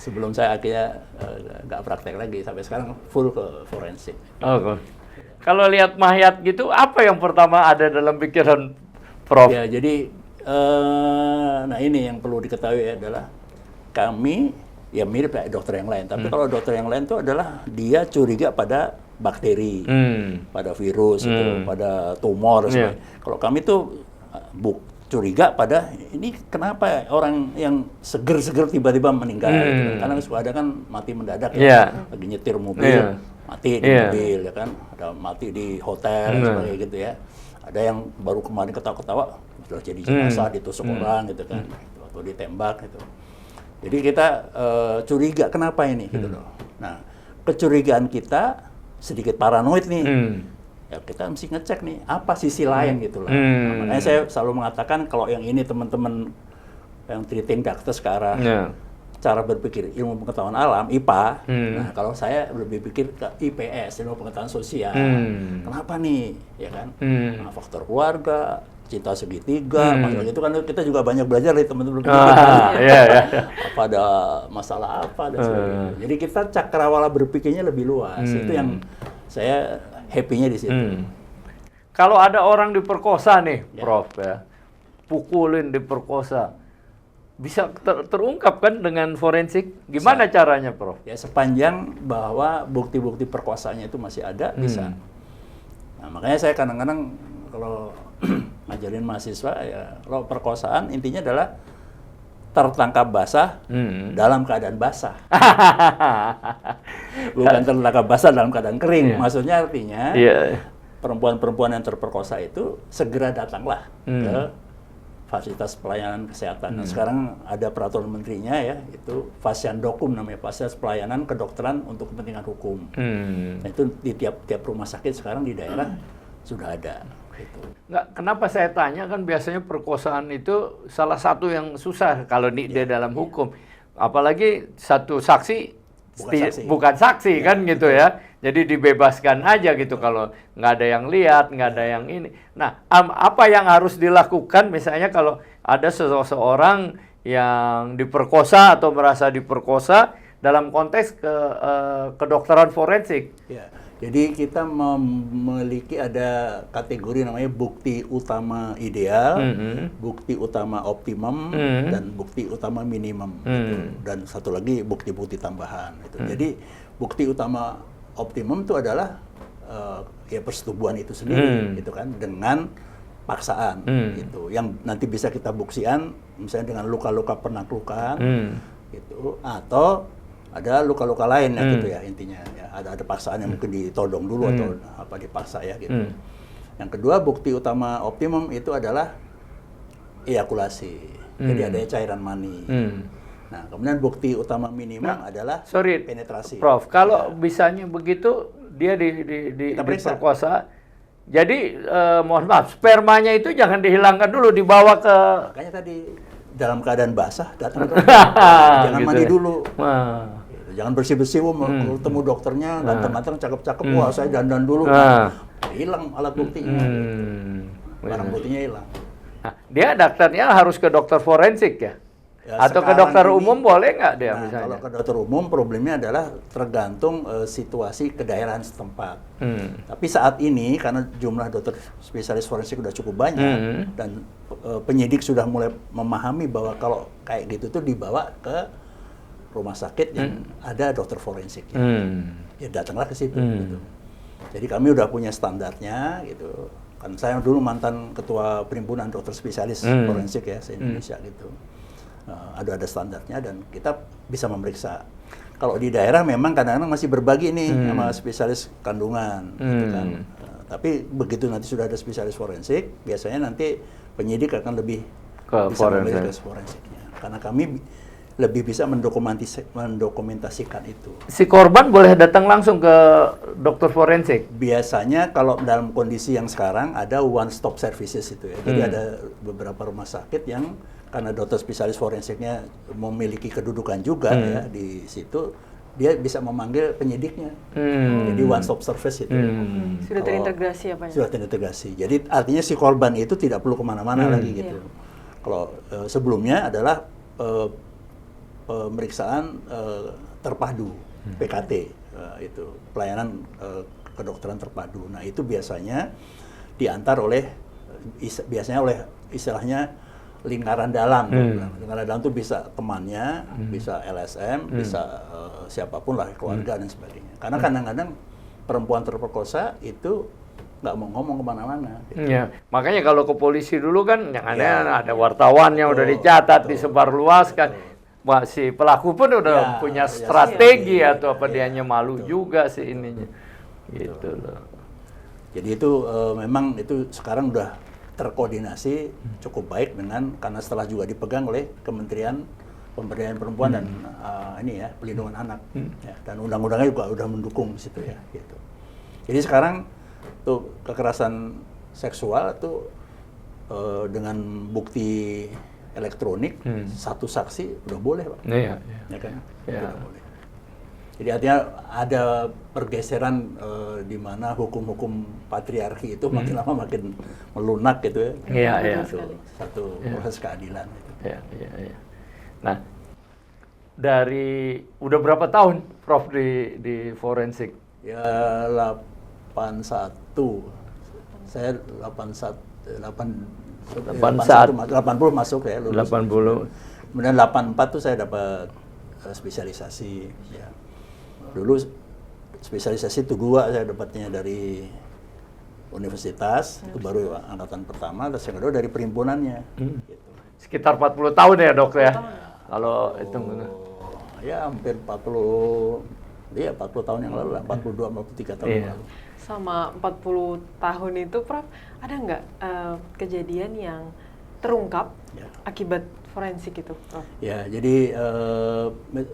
Sebelum saya akhirnya nggak praktek lagi, sampai sekarang full ke forensik. Oh, kalau lihat mayat gitu, apa yang pertama ada dalam pikiran Prof? Ya jadi, nah ini yang perlu diketahui adalah kami ya mirip kayak dokter yang lain. Tapi kalau dokter yang lain itu adalah dia curiga pada bakteri, pada virus, itu, pada tumor. Kalau kami tuh curiga pada ini kenapa orang yang seger-seger tiba-tiba meninggal. Gitu. Karena suka ada kan mati mendadak ya, lagi nyetir mobil, mati di mobil ya kan, ada mati di hotel sebagai gitu ya. Ada yang baru kemarin ketawa-ketawa sudah jadi jenazah ditusuk orang gitu kan, atau ditembak gitu. Jadi kita curiga kenapa ini gitu loh. Nah, kecurigaan kita sedikit paranoid nih, ya kita mesti ngecek nih apa sisi lain gitu lah. Nah, makanya saya selalu mengatakan kalau yang ini teman-teman yang treating doctor sekarang, cara berpikir ilmu pengetahuan alam IPA, nah kalau saya lebih pikir ke IPS, ilmu pengetahuan sosial. Kenapa nih, ya kan? Nah, faktor keluarga, cinta segitiga, masalah itu kan kita juga banyak belajar dari teman-teman apa ada masalah apa dan sebagainya. Jadi kita cakrawala berpikirnya lebih luas. Itu yang saya happy-nya di situ. Kalau ada orang diperkosa nih, Prof ya, pukulin, diperkosa, bisa terungkap kan dengan forensik? Gimana caranya, Prof? Ya sepanjang bahwa bukti-bukti perkosaannya itu masih ada, bisa. Nah makanya saya kadang-kadang kalau ngajarin mahasiswa ya, kalau perkosaan intinya adalah tertangkap basah dalam keadaan basah. Bukan tertangkap basah dalam keadaan kering. Maksudnya artinya perempuan-perempuan yang terperkosa itu segera datanglah ke fasilitas pelayanan kesehatan. Nah, sekarang ada peraturan menterinya ya, itu Fasyandokum namanya, fasilitas pelayanan kedokteran untuk kepentingan hukum. Nah, itu di tiap rumah sakit sekarang di daerah sudah ada. Gitu. Nggak, kenapa saya tanya, kan biasanya perkosaan itu salah satu yang susah kalau dia dalam hukum. Apalagi satu saksi bukan saksi kan gitu ya. Jadi dibebaskan aja gitu kalau nggak ada yang lihat, nggak ada yang ini. Nah, apa yang harus dilakukan misalnya kalau ada seseorang yang diperkosa atau merasa diperkosa dalam konteks kedokteran forensik? Ya, jadi kita memiliki ada kategori namanya bukti utama ideal, bukti utama optimum, dan bukti utama minimum. Gitu. Dan satu lagi bukti-bukti tambahan. Gitu. Jadi bukti utama optimum itu adalah ya persetubuhan itu sendiri, gitu kan, dengan paksaan, gitu, yang nanti bisa kita buktikan, misalnya dengan luka-luka penaklukan, gitu, atau ada luka-luka lain, ya, gitu ya intinya, ya, ada paksaan yang mungkin ditodong dulu atau apa dipaksa ya, gitu. Yang kedua bukti utama optimum itu adalah ejakulasi, jadi ada cairan mani. Nah, kemudian bukti utama minimum adalah penetrasi. Prof, kalau misalnya begitu dia diperkosa, jadi mohon maaf, spermanya itu jangan dihilangkan dulu, dibawa ke... Makanya tadi dalam keadaan basah datang ke jangan gitu mandi ya. dulu. Gitu. Jangan bersih-bersih, ketemu dokternya, ganteng-ganteng, cakep-cakep, wah saya dandan dulu. Hilang alat buktinya. Barang buktinya hilang. Nah, dia dokternya harus ke dokter forensik ya? Ya, atau ke dokter umum boleh nggak dia nah, misalnya? Kalau ke dokter umum problemnya adalah tergantung situasi kedaerahan setempat. Tapi saat ini karena jumlah dokter spesialis forensik sudah cukup banyak dan penyidik sudah mulai memahami bahwa kalau kayak gitu tuh dibawa ke rumah sakit yang ada dokter forensiknya. Ya datanglah ke situ. Gitu. Jadi kami udah punya standarnya gitu. Kan saya dulu mantan ketua perhimpunan dokter spesialis forensik ya se-Indonesia gitu. Ada standarnya dan kita bisa memeriksa. Kalau di daerah memang kadang-kadang masih berbagi nih sama spesialis kandungan, gitu kan. Tapi begitu nanti sudah ada spesialis forensik, biasanya nanti penyidik akan lebih bisa memeriksa forensiknya. Karena kami lebih bisa mendokumentasikan itu. Si korban boleh datang langsung ke dokter forensik? Biasanya kalau dalam kondisi yang sekarang ada one stop services itu ya. Jadi ada beberapa rumah sakit yang karena dokter spesialis forensiknya memiliki kedudukan juga ya di situ, dia bisa memanggil penyidiknya. Jadi one stop service itu. Sudah terintegrasi apa ya? Sudah terintegrasi. Jadi artinya si korban itu tidak perlu kemana-mana lagi gitu. Kalau sebelumnya adalah pemeriksaan terpadu PKT itu pelayanan kedokteran terpadu. Nah itu biasanya diantar oleh istilahnya lingkaran dalam. Lingkaran dalam itu bisa temannya, bisa LSM, bisa siapapun lah, keluarga dan sebagainya. Karena kadang-kadang perempuan terperkosa itu nggak mau ngomong kemana-mana. Gitu. Ya, makanya kalau ke polisi dulu kan yang ada wartawan yang udah dicatat, disebarluaskan. Wah, si pelaku pun udah punya strategi atau apa dianya malu juga sih ininya. Gitu loh. Jadi itu memang itu sekarang udah terkoordinasi cukup baik karena setelah juga dipegang oleh Kementerian Pemberdayaan Perempuan dan ini ya Pelindungan Anak ya, dan undang-undangnya juga udah mendukung situ ya gitu. Jadi sekarang tuh kekerasan seksual tuh dengan bukti elektronik satu saksi udah boleh Pak. Iya. Ya kan? Ya. Udah boleh. Jadi artinya ada pergeseran di mana hukum-hukum patriarki itu makin lama makin melunak gitu ya. Iya. Satu proses keadilan. Gitu. Iya. Nah, udah berapa tahun Prof di forensik? Ya 81. Saya 80 masuk ya lulus. 80. Kemudian 84 tuh saya dapat spesialisasi ya. Dulu spesialisasi itu 2 saya dapatnya dari universitas, itu baru angkatan pertama, dan yang kedua dari perhimpunannya. Gitu. Sekitar 40 tahun ya dok ya? Kalau hitung. Ya hampir 40 tahun yang lalu lah, 42-43 tahun yang lalu. Sama 40 tahun itu Prof, ada nggak kejadian yang terungkap Ya. akibat forensik itu, Prof? Ya, jadi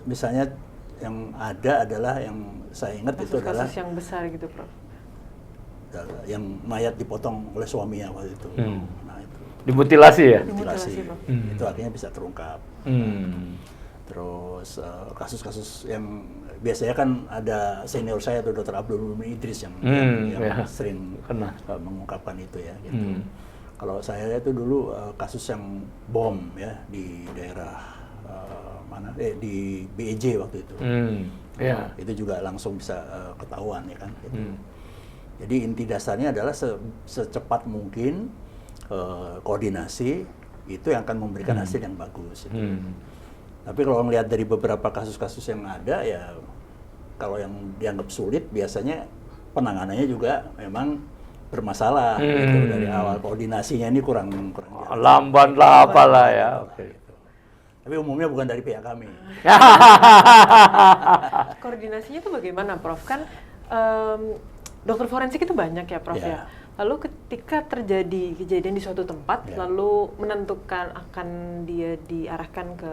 misalnya yang ada adalah yang saya ingat itu adalah Kasus-kasus yang besar gitu, Prof? yang mayat dipotong oleh suaminya waktu itu. Nah itu Dimutilasi ya? Dimutilasi, mutilasi. Prof. Itu akhirnya bisa terungkap. Terus kasus-kasus yang biasanya kan ada senior saya tuh Dr. Abdul Mumin Idris yang ya. sering Kena. mengungkapkan itu ya. Gitu. Kalau saya itu dulu kasus yang bom ya di daerah di BEJ waktu itu. Ya. Itu juga langsung bisa ketahuan ya kan. Gitu. Jadi inti dasarnya adalah secepat mungkin koordinasi itu yang akan memberikan hasil yang bagus. Gitu. Tapi kalau melihat dari beberapa kasus-kasus yang ada ya, kalau yang dianggap sulit biasanya penanganannya juga memang bermasalah gitu. Dari awal koordinasinya ini kurang Lamban lah apalah ya. Oke. gitu. Tapi umumnya bukan dari pihak kami. Koordinasinya itu bagaimana, Prof? Kan dokter forensik itu banyak ya, Prof ya. Lalu ketika terjadi kejadian di suatu tempat, lalu menentukan akan dia diarahkan ke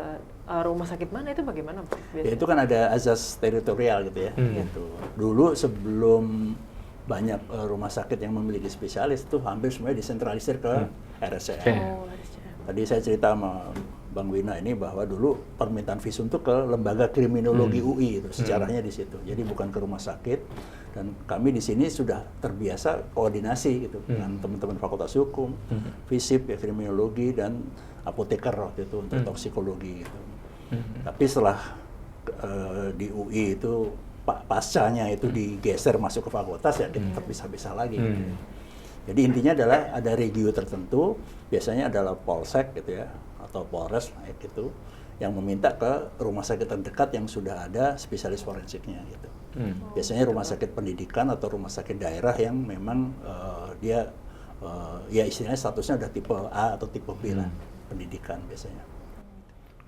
rumah sakit mana, itu bagaimana, Prof? Ya itu kan ada azas teritorial gitu ya. Gitu. Dulu sebelum banyak rumah sakit yang memiliki spesialis itu hampir semuanya disentralisir ke RSCM. Tadi saya cerita sama Bang Wina ini bahwa dulu permintaan visum itu ke lembaga kriminologi UI itu sejarahnya di situ. Jadi bukan ke rumah sakit. Dan kami di sini sudah terbiasa koordinasi gitu dengan teman-teman Fakultas Hukum, FISIP ya kriminologi dan apoteker waktu itu untuk toksikologi gitu. Tapi setelah di UI itu pascanya itu digeser masuk ke fakultas ya kita terpisah-pisah lagi. Gitu. Jadi intinya adalah ada regio tertentu, biasanya adalah Polsek gitu ya atau Polres gitu yang meminta ke rumah sakit terdekat yang sudah ada spesialis forensiknya gitu. Biasanya rumah sakit pendidikan atau rumah sakit daerah yang memang dia ya istilahnya statusnya udah tipe A atau tipe B lah pendidikan biasanya.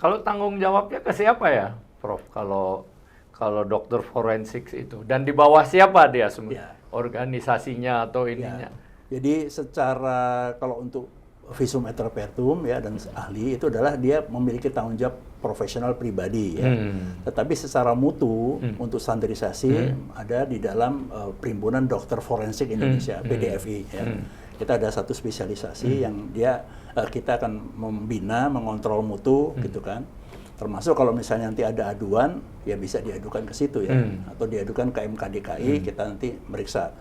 Kalau tanggung jawabnya ke siapa ya, Prof? Kalau dokter forensik itu dan di bawah siapa dia Ya. organisasinya atau ininya? Ya. Jadi secara kalau untuk visum et repertum ya dan ahli itu adalah dia memiliki tanggung jawab profesional pribadi ya. Tetapi secara mutu untuk standarisasi ada di dalam Perhimpunan Dokter Forensik Indonesia PDFI ya. Kita ada satu spesialisasi yang dia kita akan membina, mengontrol mutu gitu kan. Termasuk kalau misalnya nanti ada aduan, ya bisa diadukan ke situ ya, atau diadukan ke MKDKI, kita nanti meriksa.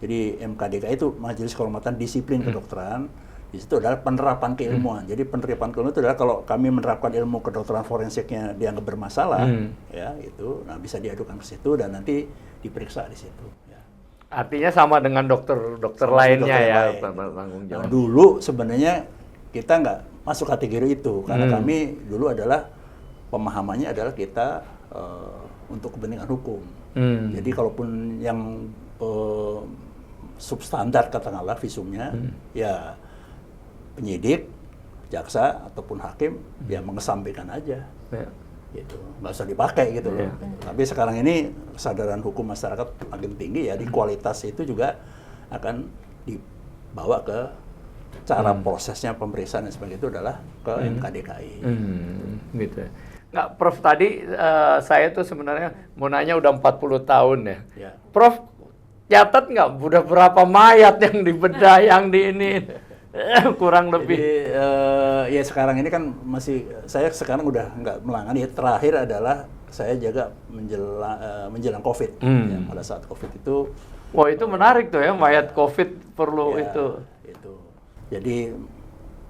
Jadi MKDKI itu Majelis Kehormatan Disiplin Kedokteran, di situ adalah penerapan keilmuan. Jadi penerapan keilmuan itu adalah kalau kami menerapkan ilmu kedokteran forensiknya dianggap bermasalah, ya itu, nah bisa diadukan ke situ dan nanti diperiksa di situ. Ya. Artinya sama dengan dokter lainnya dokter ya, lain, tanggung Nah, jawab. dulu sebenarnya kita nggak masuk kategori itu, karena kami dulu adalah pemahamannya adalah kita untuk kepentingan hukum. Jadi kalaupun yang substandar katakanlah visumnya, ya penyidik, jaksa ataupun hakim ya mengesampingkan aja, gitu, nggak usah dipakai gitu loh. Tapi sekarang ini kesadaran hukum masyarakat makin tinggi ya, di kualitas itu juga akan dibawa ke cara prosesnya pemeriksaan dan sebagainya itu adalah ke MKDKI. Gitu. Nggak, Prof, tadi saya tuh sebenarnya mau nanya udah 40 tahun ya. Ya. Prof, catat nggak udah berapa mayat yang dibedah, yang di ini? Kurang lebih. Jadi ya sekarang ini kan masih, saya sekarang udah nggak melangani. Terakhir adalah saya jaga menjelang COVID. Ya, pada saat COVID itu. Wah, itu menarik tuh ya, mayat COVID perlu Ya, itu. Jadi,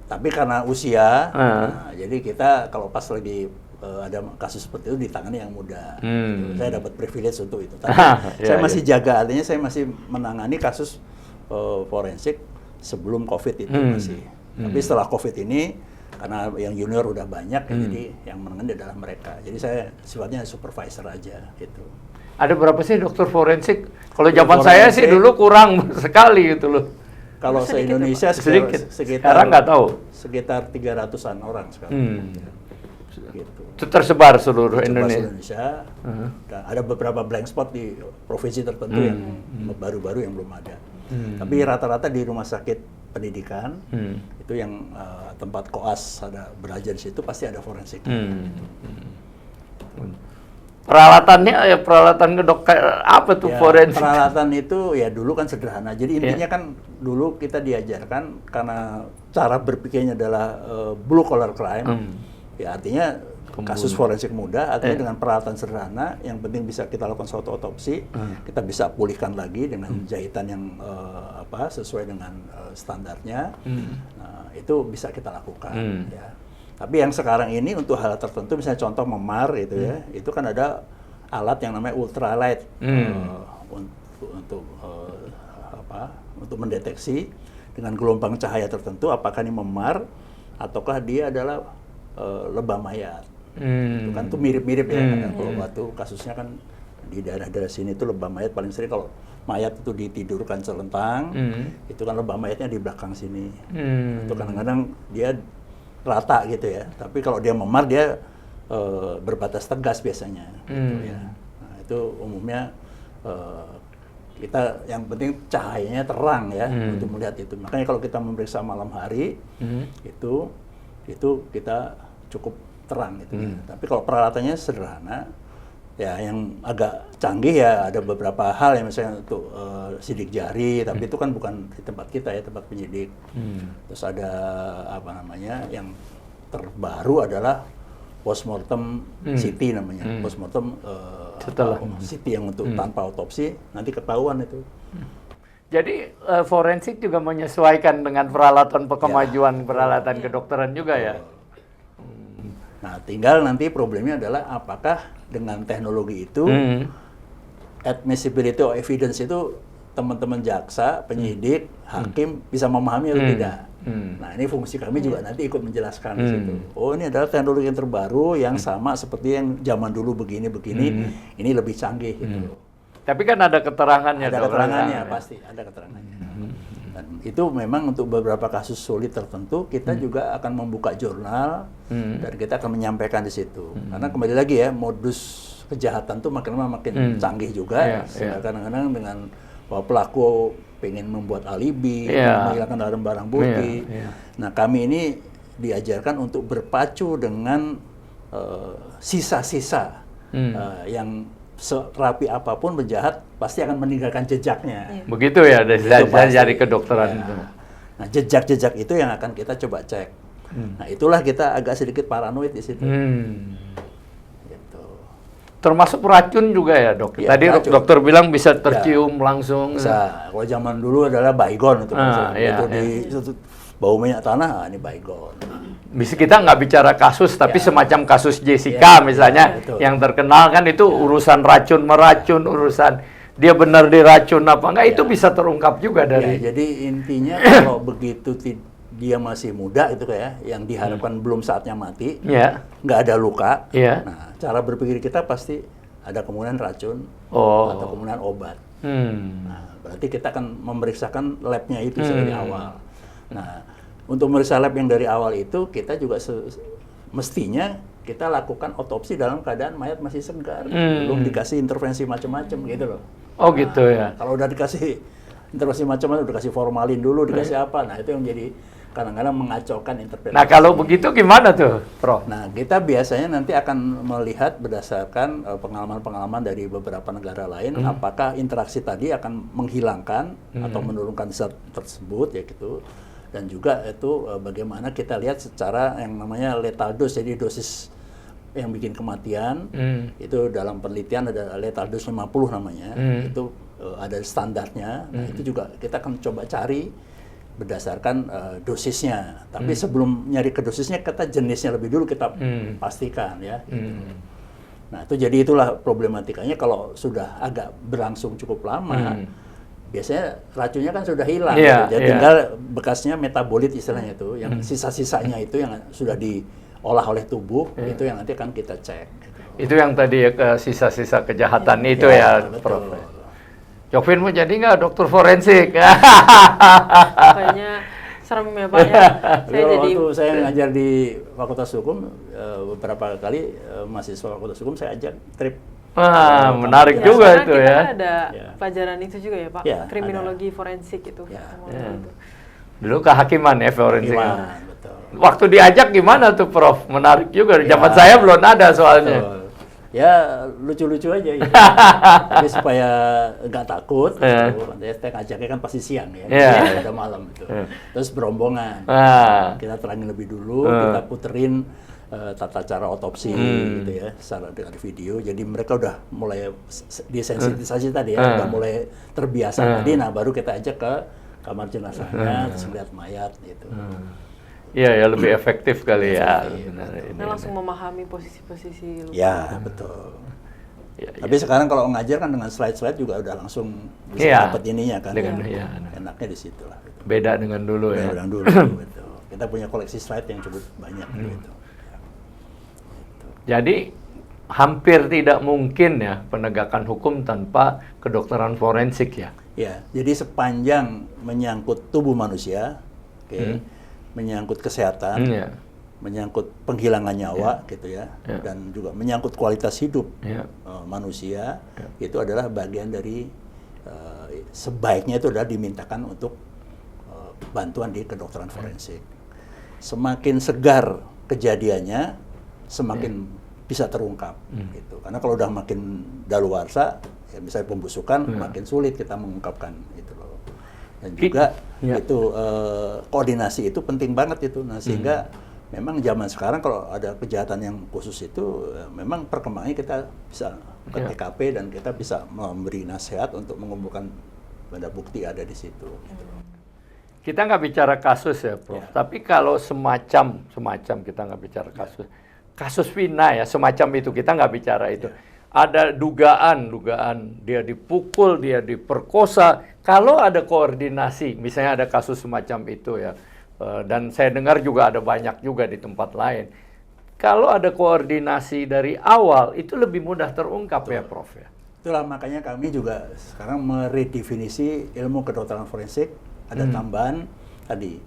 tapi karena usia, nah, jadi kita kalau pas lagi ada kasus seperti itu ditangani yang muda. Gitu. Saya dapat privilege untuk itu. Tapi saya masih jaga, artinya saya masih menangani kasus forensik sebelum COVID itu masih. Tapi setelah COVID ini, karena yang junior udah banyak, ya, jadi yang menangani adalah mereka. Jadi saya sifatnya supervisor aja gitu. Ada berapa sih dokter forensik? Kalau zaman saya sih dulu kurang sekali gitu loh. Kalau se-Indonesia sedikit. sekitar Sekarang nggak tahu. Sekitar 300-an orang sekarang. Gitu. Itu tersebar seluruh Indonesia. Dan ada beberapa blank spot di provinsi tertentu yang baru-baru yang belum ada. Tapi rata-rata di rumah sakit pendidikan, itu yang tempat koas ada belajar di situ pasti ada forensik. Peralatannya peralatan kedokteran apa tuh Ya, forensik? peralatan itu ya dulu kan sederhana. Jadi intinya kan dulu kita diajarkan karena cara berpikirnya adalah blue collar crime. Ya artinya kasus forensik mudah, artinya dengan peralatan sederhana yang penting bisa kita lakukan suatu otopsi, kita bisa pulihkan lagi dengan jahitan yang sesuai dengan standarnya. Nah, itu bisa kita lakukan ya. Tapi yang sekarang ini untuk hal tertentu, misalnya contoh memar itu ya, itu kan ada alat yang namanya ultralight untuk mendeteksi dengan gelombang cahaya tertentu apakah ini memar ataukah dia adalah lebah mayat. Itu kan tuh mirip-mirip ya, karena kalau waktu kasusnya kan di daerah-daerah sini itu lebah mayat paling sering kalau mayat itu ditidurkan celentang, itu kan lebah mayatnya di belakang sini. Itu kadang-kadang dia rata gitu ya, tapi kalau dia memar dia berbatas tegas biasanya gitu ya. Nah, itu umumnya kita yang penting cahayanya terang ya untuk melihat itu. Makanya kalau kita memeriksa malam hari itu kita cukup terang gitu. Tapi kalau peralatannya sederhana ya, yang agak canggih ya ada beberapa hal yang misalnya untuk sidik jari, tapi itu kan bukan di tempat kita ya, tempat penyidik. Terus ada yang terbaru adalah postmortem CT namanya, postmortem setelah CT yang untuk tanpa otopsi nanti ketahuan itu. Jadi forensik juga menyesuaikan dengan peralatan kemajuan peralatan kedokteran juga ya. Nah, tinggal nanti problemnya adalah apakah dengan teknologi itu admissibility of evidence itu teman-teman jaksa, penyidik, hakim bisa memahami atau tidak. Nah, ini fungsi kami juga nanti ikut menjelaskan di situ. Oh, ini adalah teknologi yang terbaru yang sama seperti yang zaman dulu begini, ini lebih canggih gitu. Tapi kan ada keterangannya. Ada keterangannya, pasti ada keterangannya. Dan itu memang untuk beberapa kasus sulit tertentu kita juga akan membuka jurnal dan kita akan menyampaikan di situ. Karena kembali lagi ya, modus kejahatan tuh makin lama makin canggih juga. Kadang-kadang dengan bahwa pelaku pengen membuat alibi, menghilangkan barang-barang bukti. Nah, kami ini diajarkan untuk berpacu dengan sisa-sisa yang serapi apapun penjahat pasti akan meninggalkan jejaknya. Begitu ya dari kedokteran itu. Nah, jejak-jejak itu yang akan kita coba cek. Nah, itulah kita agak sedikit paranoid di situ. Gitu. Termasuk racun juga ya, Dok. Ya, tadi racun. dokter bilang bisa tercium langsung. Bisa. Kalau zaman dulu adalah baygon itu. Bau minyak tanah, ini baygon. Bisa kita nggak bicara kasus, tapi semacam kasus Jessica misalnya, yang terkenal kan itu urusan racun meracun, urusan dia benar diracun apa enggak, itu bisa terungkap juga dari. Jadi intinya kalau begitu dia masih muda itu kayak yang diharapkan belum saatnya mati, nggak ada luka. Nah, cara berpikir kita pasti ada kemungkinan racun atau kemungkinan obat. Nah, berarti kita akan memeriksakan labnya itu dari awal. Nah, untuk memeriksa lab yang dari awal itu, kita juga mestinya kita lakukan otopsi dalam keadaan mayat masih segar, belum dikasih intervensi macam-macam gitu loh. Oh gitu ya. Kalau udah dikasih intervensi macam-macam, udah dikasih formalin dulu, dikasih apa, nah itu yang jadi kadang-kadang mengacaukan interpretasi. Nah kalau begitu gimana tuh, Prof? Nah, kita biasanya nanti akan melihat berdasarkan pengalaman-pengalaman dari beberapa negara lain, apakah interaksi tadi akan menghilangkan atau menurunkan zat tersebut, ya gitu. Dan juga itu bagaimana kita lihat secara yang namanya lethal dose, jadi dosis yang bikin kematian, itu dalam penelitian ada lethal dose 50 namanya, itu ada standarnya. Nah, itu juga kita akan coba cari berdasarkan dosisnya. Tapi sebelum nyari ke dosisnya, kita jenisnya lebih dulu kita pastikan ya. Nah, itu jadi itulah problematikanya kalau sudah agak berlangsung cukup lama. Biasanya racunnya kan sudah hilang, jadi tinggal bekasnya metabolit istilahnya itu, yang sisa-sisanya itu yang sudah diolah oleh tubuh, itu yang nanti akan kita cek. Itu yang tadi sisa-sisa kejahatan itu ya, Prof. Jokvin mau jadi nggak dokter forensik? Kayaknya serem ya Pak ya. Waktu saya ngajar di Fakultas Hukum, beberapa kali mahasiswa Fakultas Hukum saya ajak trip. Wah, menarik juga itu ya. Kita ada pelajaran itu juga ya Pak, kriminologi forensik itu. Dulu kehakiman ya forensik. Kehakiman, betul. Waktu diajak gimana tuh Prof? Menarik juga. Ya. Zaman saya belum ada soalnya. Betul. Ya lucu-lucu aja gitu. Tapi supaya nggak takut, gitu, saya ngajaknya kan pasti siang ya, pada malam itu. Terus berombongan, kita terangin lebih dulu, kita puterin tata cara otopsi gitu ya, secara dengan video. Jadi mereka udah mulai disensitisasi tadi ya, udah mulai terbiasa tadi. Nah baru kita ajak ke kamar jenazahnya, terus lihat mayat gitu. Iya, ya lebih efektif kali ya. Nah, langsung memahami posisi-posisi luka. Ya, betul. Ya, tapi sekarang kalau ngajar kan dengan slide-slide juga udah langsung bisa dapat ininya kan. Enaknya di situ lah. Gitu. Beda dengan dulu ya. Beda dengan dulu. Gitu. Kita punya koleksi slide yang cukup banyak gitu. Jadi hampir tidak mungkin ya penegakan hukum tanpa kedokteran forensik ya. Ya, jadi sepanjang menyangkut tubuh manusia, menyangkut kesehatan, menyangkut penghilangan nyawa gitu ya, dan juga menyangkut kualitas hidup manusia, itu adalah bagian dari sebaiknya itu adalah dimintakan untuk bantuan di kedokteran forensik. Semakin segar kejadiannya, semakin bisa terungkap gitu. Karena kalau udah makin daluarsa, ya misalnya pembusukan, makin sulit kita mengungkapkan itu loh. Dan juga itu koordinasi itu penting banget itu. Nah sehingga memang zaman sekarang kalau ada kejahatan yang khusus itu memang perkembangannya kita bisa ke TKP dan kita bisa memberi nasihat untuk mengumpulkan benda bukti ada di situ. Gitu. Kita nggak bicara kasus ya, Prof. Tapi kalau semacam kita nggak bicara kasus Vina ya, semacam itu kita nggak bicara itu. Ada dugaan dia dipukul, dia diperkosa. Kalau ada koordinasi, misalnya ada kasus semacam itu ya, dan saya dengar juga ada banyak juga di tempat lain. Kalau ada koordinasi dari awal, itu lebih mudah terungkap. Betul. Ya, Prof. Ya. Itulah makanya kami juga sekarang meredefinisi ilmu kedokteran forensik. Ada tambahan tadi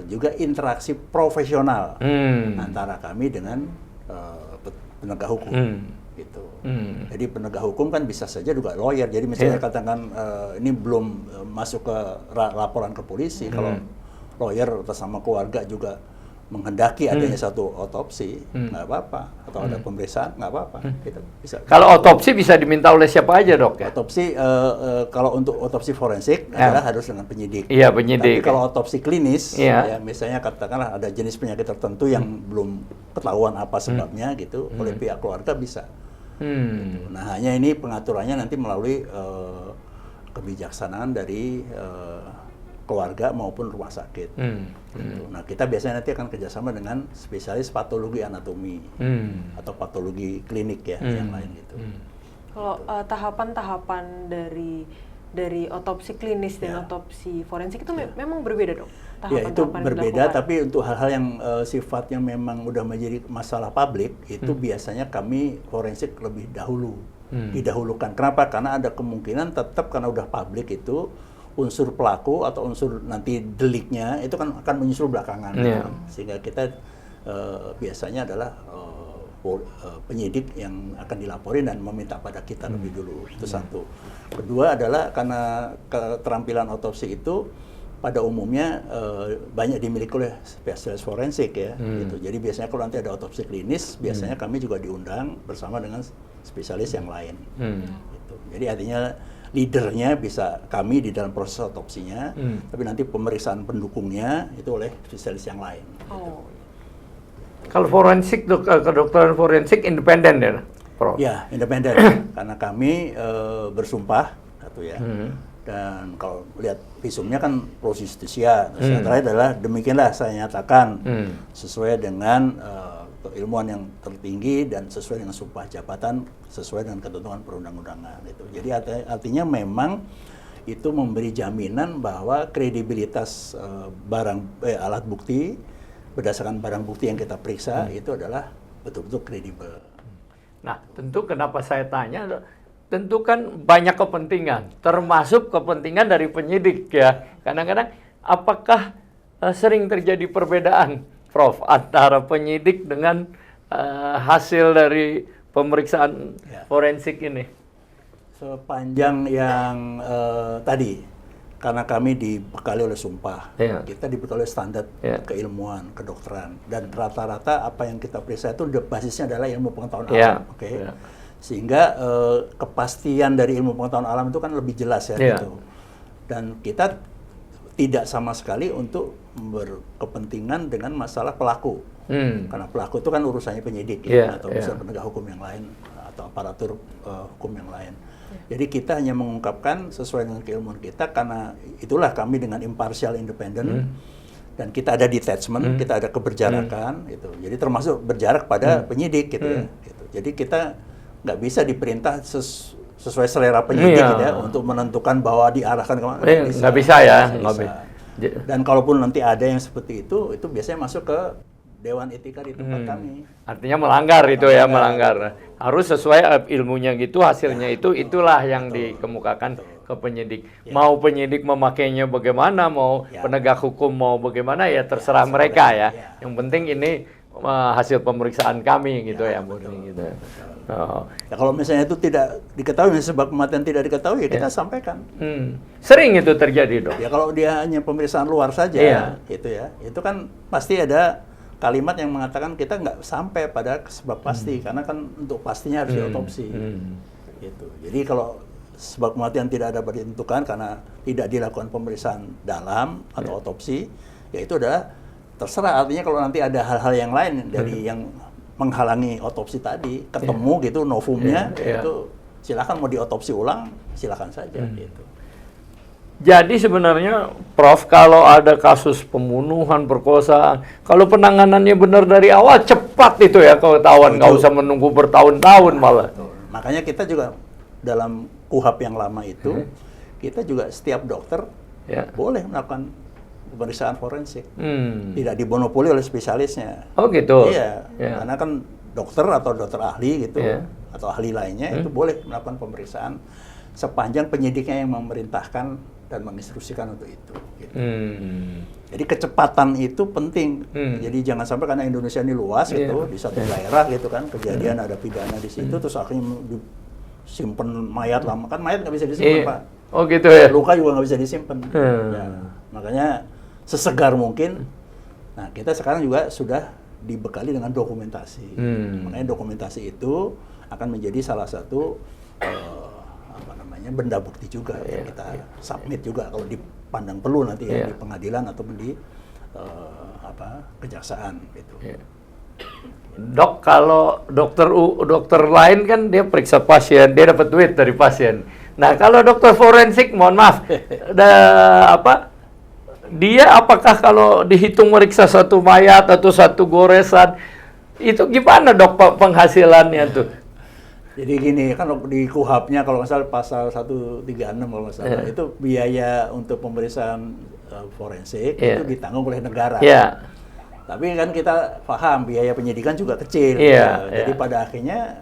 juga interaksi profesional antara kami dengan penegak hukum. Gitu. Jadi penegak hukum kan bisa saja juga lawyer. Jadi misalnya katakan ini belum masuk ke laporan ke polisi, kalau lawyer atas nama keluarga juga menghendaki adanya satu otopsi, nggak apa-apa. Atau ada pemeriksaan, nggak apa-apa. Kita bisa. Kalau otopsi bisa diminta oleh siapa aja, Dok? Ya? Otopsi, kalau untuk otopsi forensik adalah harus dengan penyidik. Iya, penyidik. Tapi kalau otopsi klinis, ya misalnya katakanlah ada jenis penyakit tertentu yang belum ketahuan apa sebabnya gitu, oleh pihak keluarga bisa. Gitu. Nah, hanya ini pengaturannya nanti melalui kebijaksanaan dari keluarga maupun rumah sakit. Gitu. Nah, kita biasanya nanti akan kerjasama dengan spesialis patologi anatomi atau patologi klinik ya, yang lain gitu. Kalau tahapan-tahapan dari otopsi klinis dan otopsi forensik itu memang berbeda, Dok? Ya, itu berbeda, tapi untuk hal-hal yang sifatnya memang udah menjadi masalah publik, itu biasanya kami forensik lebih dahulu, didahulukan. Kenapa? Karena ada kemungkinan tetap karena udah publik itu, unsur pelaku atau unsur nanti deliknya itu kan akan menyusul belakangan. Sehingga kita biasanya adalah penyidik yang akan dilaporin dan meminta pada kita lebih dulu. Itu satu. Kedua adalah karena keterampilan otopsi itu pada umumnya banyak dimiliki oleh spesialis forensik ya. Gitu. Jadi biasanya kalau nanti ada otopsi klinis, biasanya kami juga diundang bersama dengan spesialis yang lain. Gitu. Jadi artinya leadernya bisa kami di dalam proses otopsinya, tapi nanti pemeriksaan pendukungnya itu oleh spesialis yang lain. Gitu. Kalau forensik, kedokteran forensik independen ya, Prof? Ya, independen. Karena kami bersumpah, satu ya. Dan kalau lihat visumnya kan pro justisia. Yang terakhir adalah demikianlah saya nyatakan sesuai dengan keilmuan yang tertinggi dan sesuai dengan sumpah jabatan, sesuai dengan ketentuan perundang-undangan itu. Jadi artinya memang itu memberi jaminan bahwa kredibilitas alat bukti berdasarkan barang bukti yang kita periksa itu adalah betul-betul kredibel. Nah, tentu kenapa saya tanya, tentu kan banyak kepentingan, termasuk kepentingan dari penyidik ya. Kadang-kadang apakah sering terjadi perbedaan, Prof, antara penyidik dengan hasil dari pemeriksaan forensik ini? Sepanjang yang tadi karena kami dibekali oleh sumpah, Iya. kita dibekali oleh standar Iya. keilmuan, kedokteran, dan rata-rata apa yang kita periksa itu basisnya adalah ilmu pengetahuan Iya. alam, oke? Iya. Sehingga kepastian dari ilmu pengetahuan alam itu kan lebih jelas ya, Iya. gitu. Dan kita tidak sama sekali untuk berkepentingan dengan masalah pelaku, karena pelaku itu kan urusannya penyidik Iya, atau iya. urusan penegak hukum yang lain atau aparatur hukum yang lain. Jadi kita hanya mengungkapkan sesuai dengan keilmuan kita, karena itulah kami dengan imparsial, independen, dan kita ada detachment, kita ada keberjarakan, gitu. Jadi termasuk berjarak pada penyidik, gitu ya. Gitu. Jadi kita nggak bisa diperintah sesuai selera penyidik, Iya. gitu ya, untuk menentukan bahwa diarahkan kemana. Nggak bisa ya, nggak bisa. bisa. Dan kalaupun nanti ada yang seperti itu biasanya masuk ke Dewan Etika di tempat kami. Artinya melanggar itu ya, melanggar. Harus sesuai ilmunya gitu, hasilnya itulah yang dikemukakan ke penyidik. Mau penyidik memakainya bagaimana, mau penegak hukum mau bagaimana, ya terserah mereka ya. Yang penting ini hasil pemeriksaan kami gitu ya, murni gitu. Oh. Ya, kalau misalnya itu tidak diketahui, sebab kematian tidak diketahui, ya kita sampaikan. Sering itu terjadi, Dok. Ya kalau dia hanya pemeriksaan luar saja, gitu ya, itu kan pasti ada kalimat yang mengatakan kita nggak sampai pada sebab pasti, karena kan untuk pastinya harus diotopsi. Gitu. Jadi kalau sebab kematian tidak dapat ditentukan karena tidak dilakukan pemeriksaan dalam atau otopsi, ya itu adalah terserah. Artinya kalau nanti ada hal-hal yang lain dari yang menghalangi otopsi tadi, ketemu gitu novumnya, itu silakan mau diotopsi ulang, silakan saja. Gitu. Jadi sebenarnya, Prof, kalau ada kasus pembunuhan, perkosaan, kalau penanganannya benar dari awal, cepat itu ya ketahuan, nggak usah menunggu bertahun-tahun malah. Makanya kita juga dalam KUHAP yang lama itu, kita juga setiap dokter boleh melakukan pemeriksaan forensik. Tidak dimonopoli oleh spesialisnya. Oh gitu? Iya, karena kan dokter atau dokter ahli gitu, atau ahli lainnya itu boleh melakukan pemeriksaan sepanjang penyidiknya yang memerintahkan dan menginstruksikan untuk itu. Gitu. Jadi kecepatan itu penting. Jadi jangan sampai karena Indonesia ini luas gitu, di satu daerah gitu kan, kejadian ada pidana di situ, terus akhirnya disimpan mayat lama. Kan mayat nggak bisa disimpan, Pak. Oh gitu ya? Luka juga nggak bisa disimpan. Ya, makanya sesegar mungkin. Nah, kita sekarang juga sudah dibekali dengan dokumentasi. Makanya dokumentasi itu akan menjadi salah satu benda bukti juga yang kita submit juga kalau dipandang perlu nanti ya di pengadilan ataupun di kejaksaan gitu. Dok, kalau dokter lain kan dia periksa pasien, dia dapat duit dari pasien. Nah, kalau dokter forensik, mohon maaf, dia apakah kalau dihitung meriksa satu mayat atau satu goresan, itu gimana, Dok, penghasilannya tuh? Jadi gini, kan di KUHAP-nya kalau nggak salah pasal 136 kalau nggak salah, itu biaya untuk pemeriksaan forensik itu ditanggung oleh negara. Tapi kan kita paham biaya penyidikan juga kecil. Jadi pada akhirnya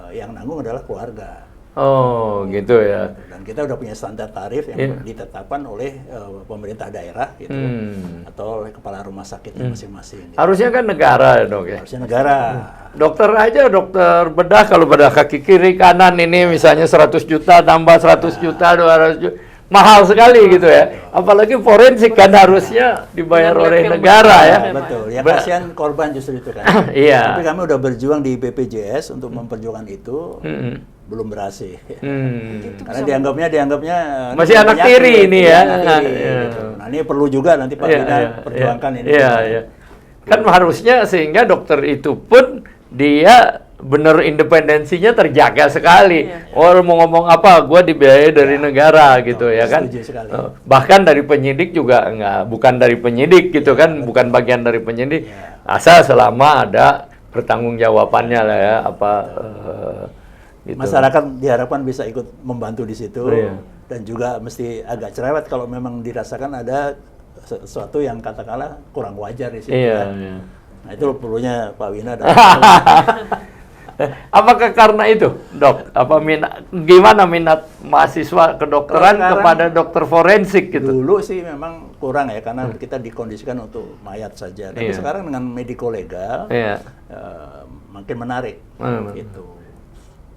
yang nanggung adalah keluarga. Oh, gitu ya. Dan kita udah punya standar tarif yang ditetapkan oleh pemerintah daerah gitu, atau oleh kepala rumah sakitnya masing-masing. Gitu. Harusnya kan negara, Dok ya. Harusnya negara. Dokter aja, dokter bedah, kalau bedah kaki kiri kanan ini misalnya 100 juta tambah 100 juta 200 juta, mahal sekali gitu ya. Apalagi forensik kan harusnya dibayar oleh negara ya. Betul. Yang kasihan korban justru itu kan. Iya. Tapi kami udah berjuang di BPJS untuk memperjuangkan itu. Belum berhasil. Karena dianggapnya masih anak tiri ini ya. Gitu. Nah, ini perlu juga nanti Pak Bina perjuangkan ini. Kan harusnya sehingga dokter itu pun dia bener independensinya terjaga sekali. Mau ngomong apa, gue dibiayai dari negara gitu ya kan. Bahkan dari penyidik juga bukan dari penyidik gitu kan, bukan bagian dari penyidik. Asal selama ada pertanggungjawabannya lah ya gitu. Masyarakat diharapkan bisa ikut membantu di situ, dan juga mesti agak cerewet kalau memang dirasakan ada sesuatu yang katakanlah kurang wajar di situ. Nah itu perlunya Pak Wina. Apakah karena itu, Dok? Gimana minat mahasiswa kedokteran kepada dokter forensik gitu? Dulu sih memang kurang ya, karena kita dikondisikan untuk mayat saja. Tapi sekarang dengan mediko legal makin menarik gitu.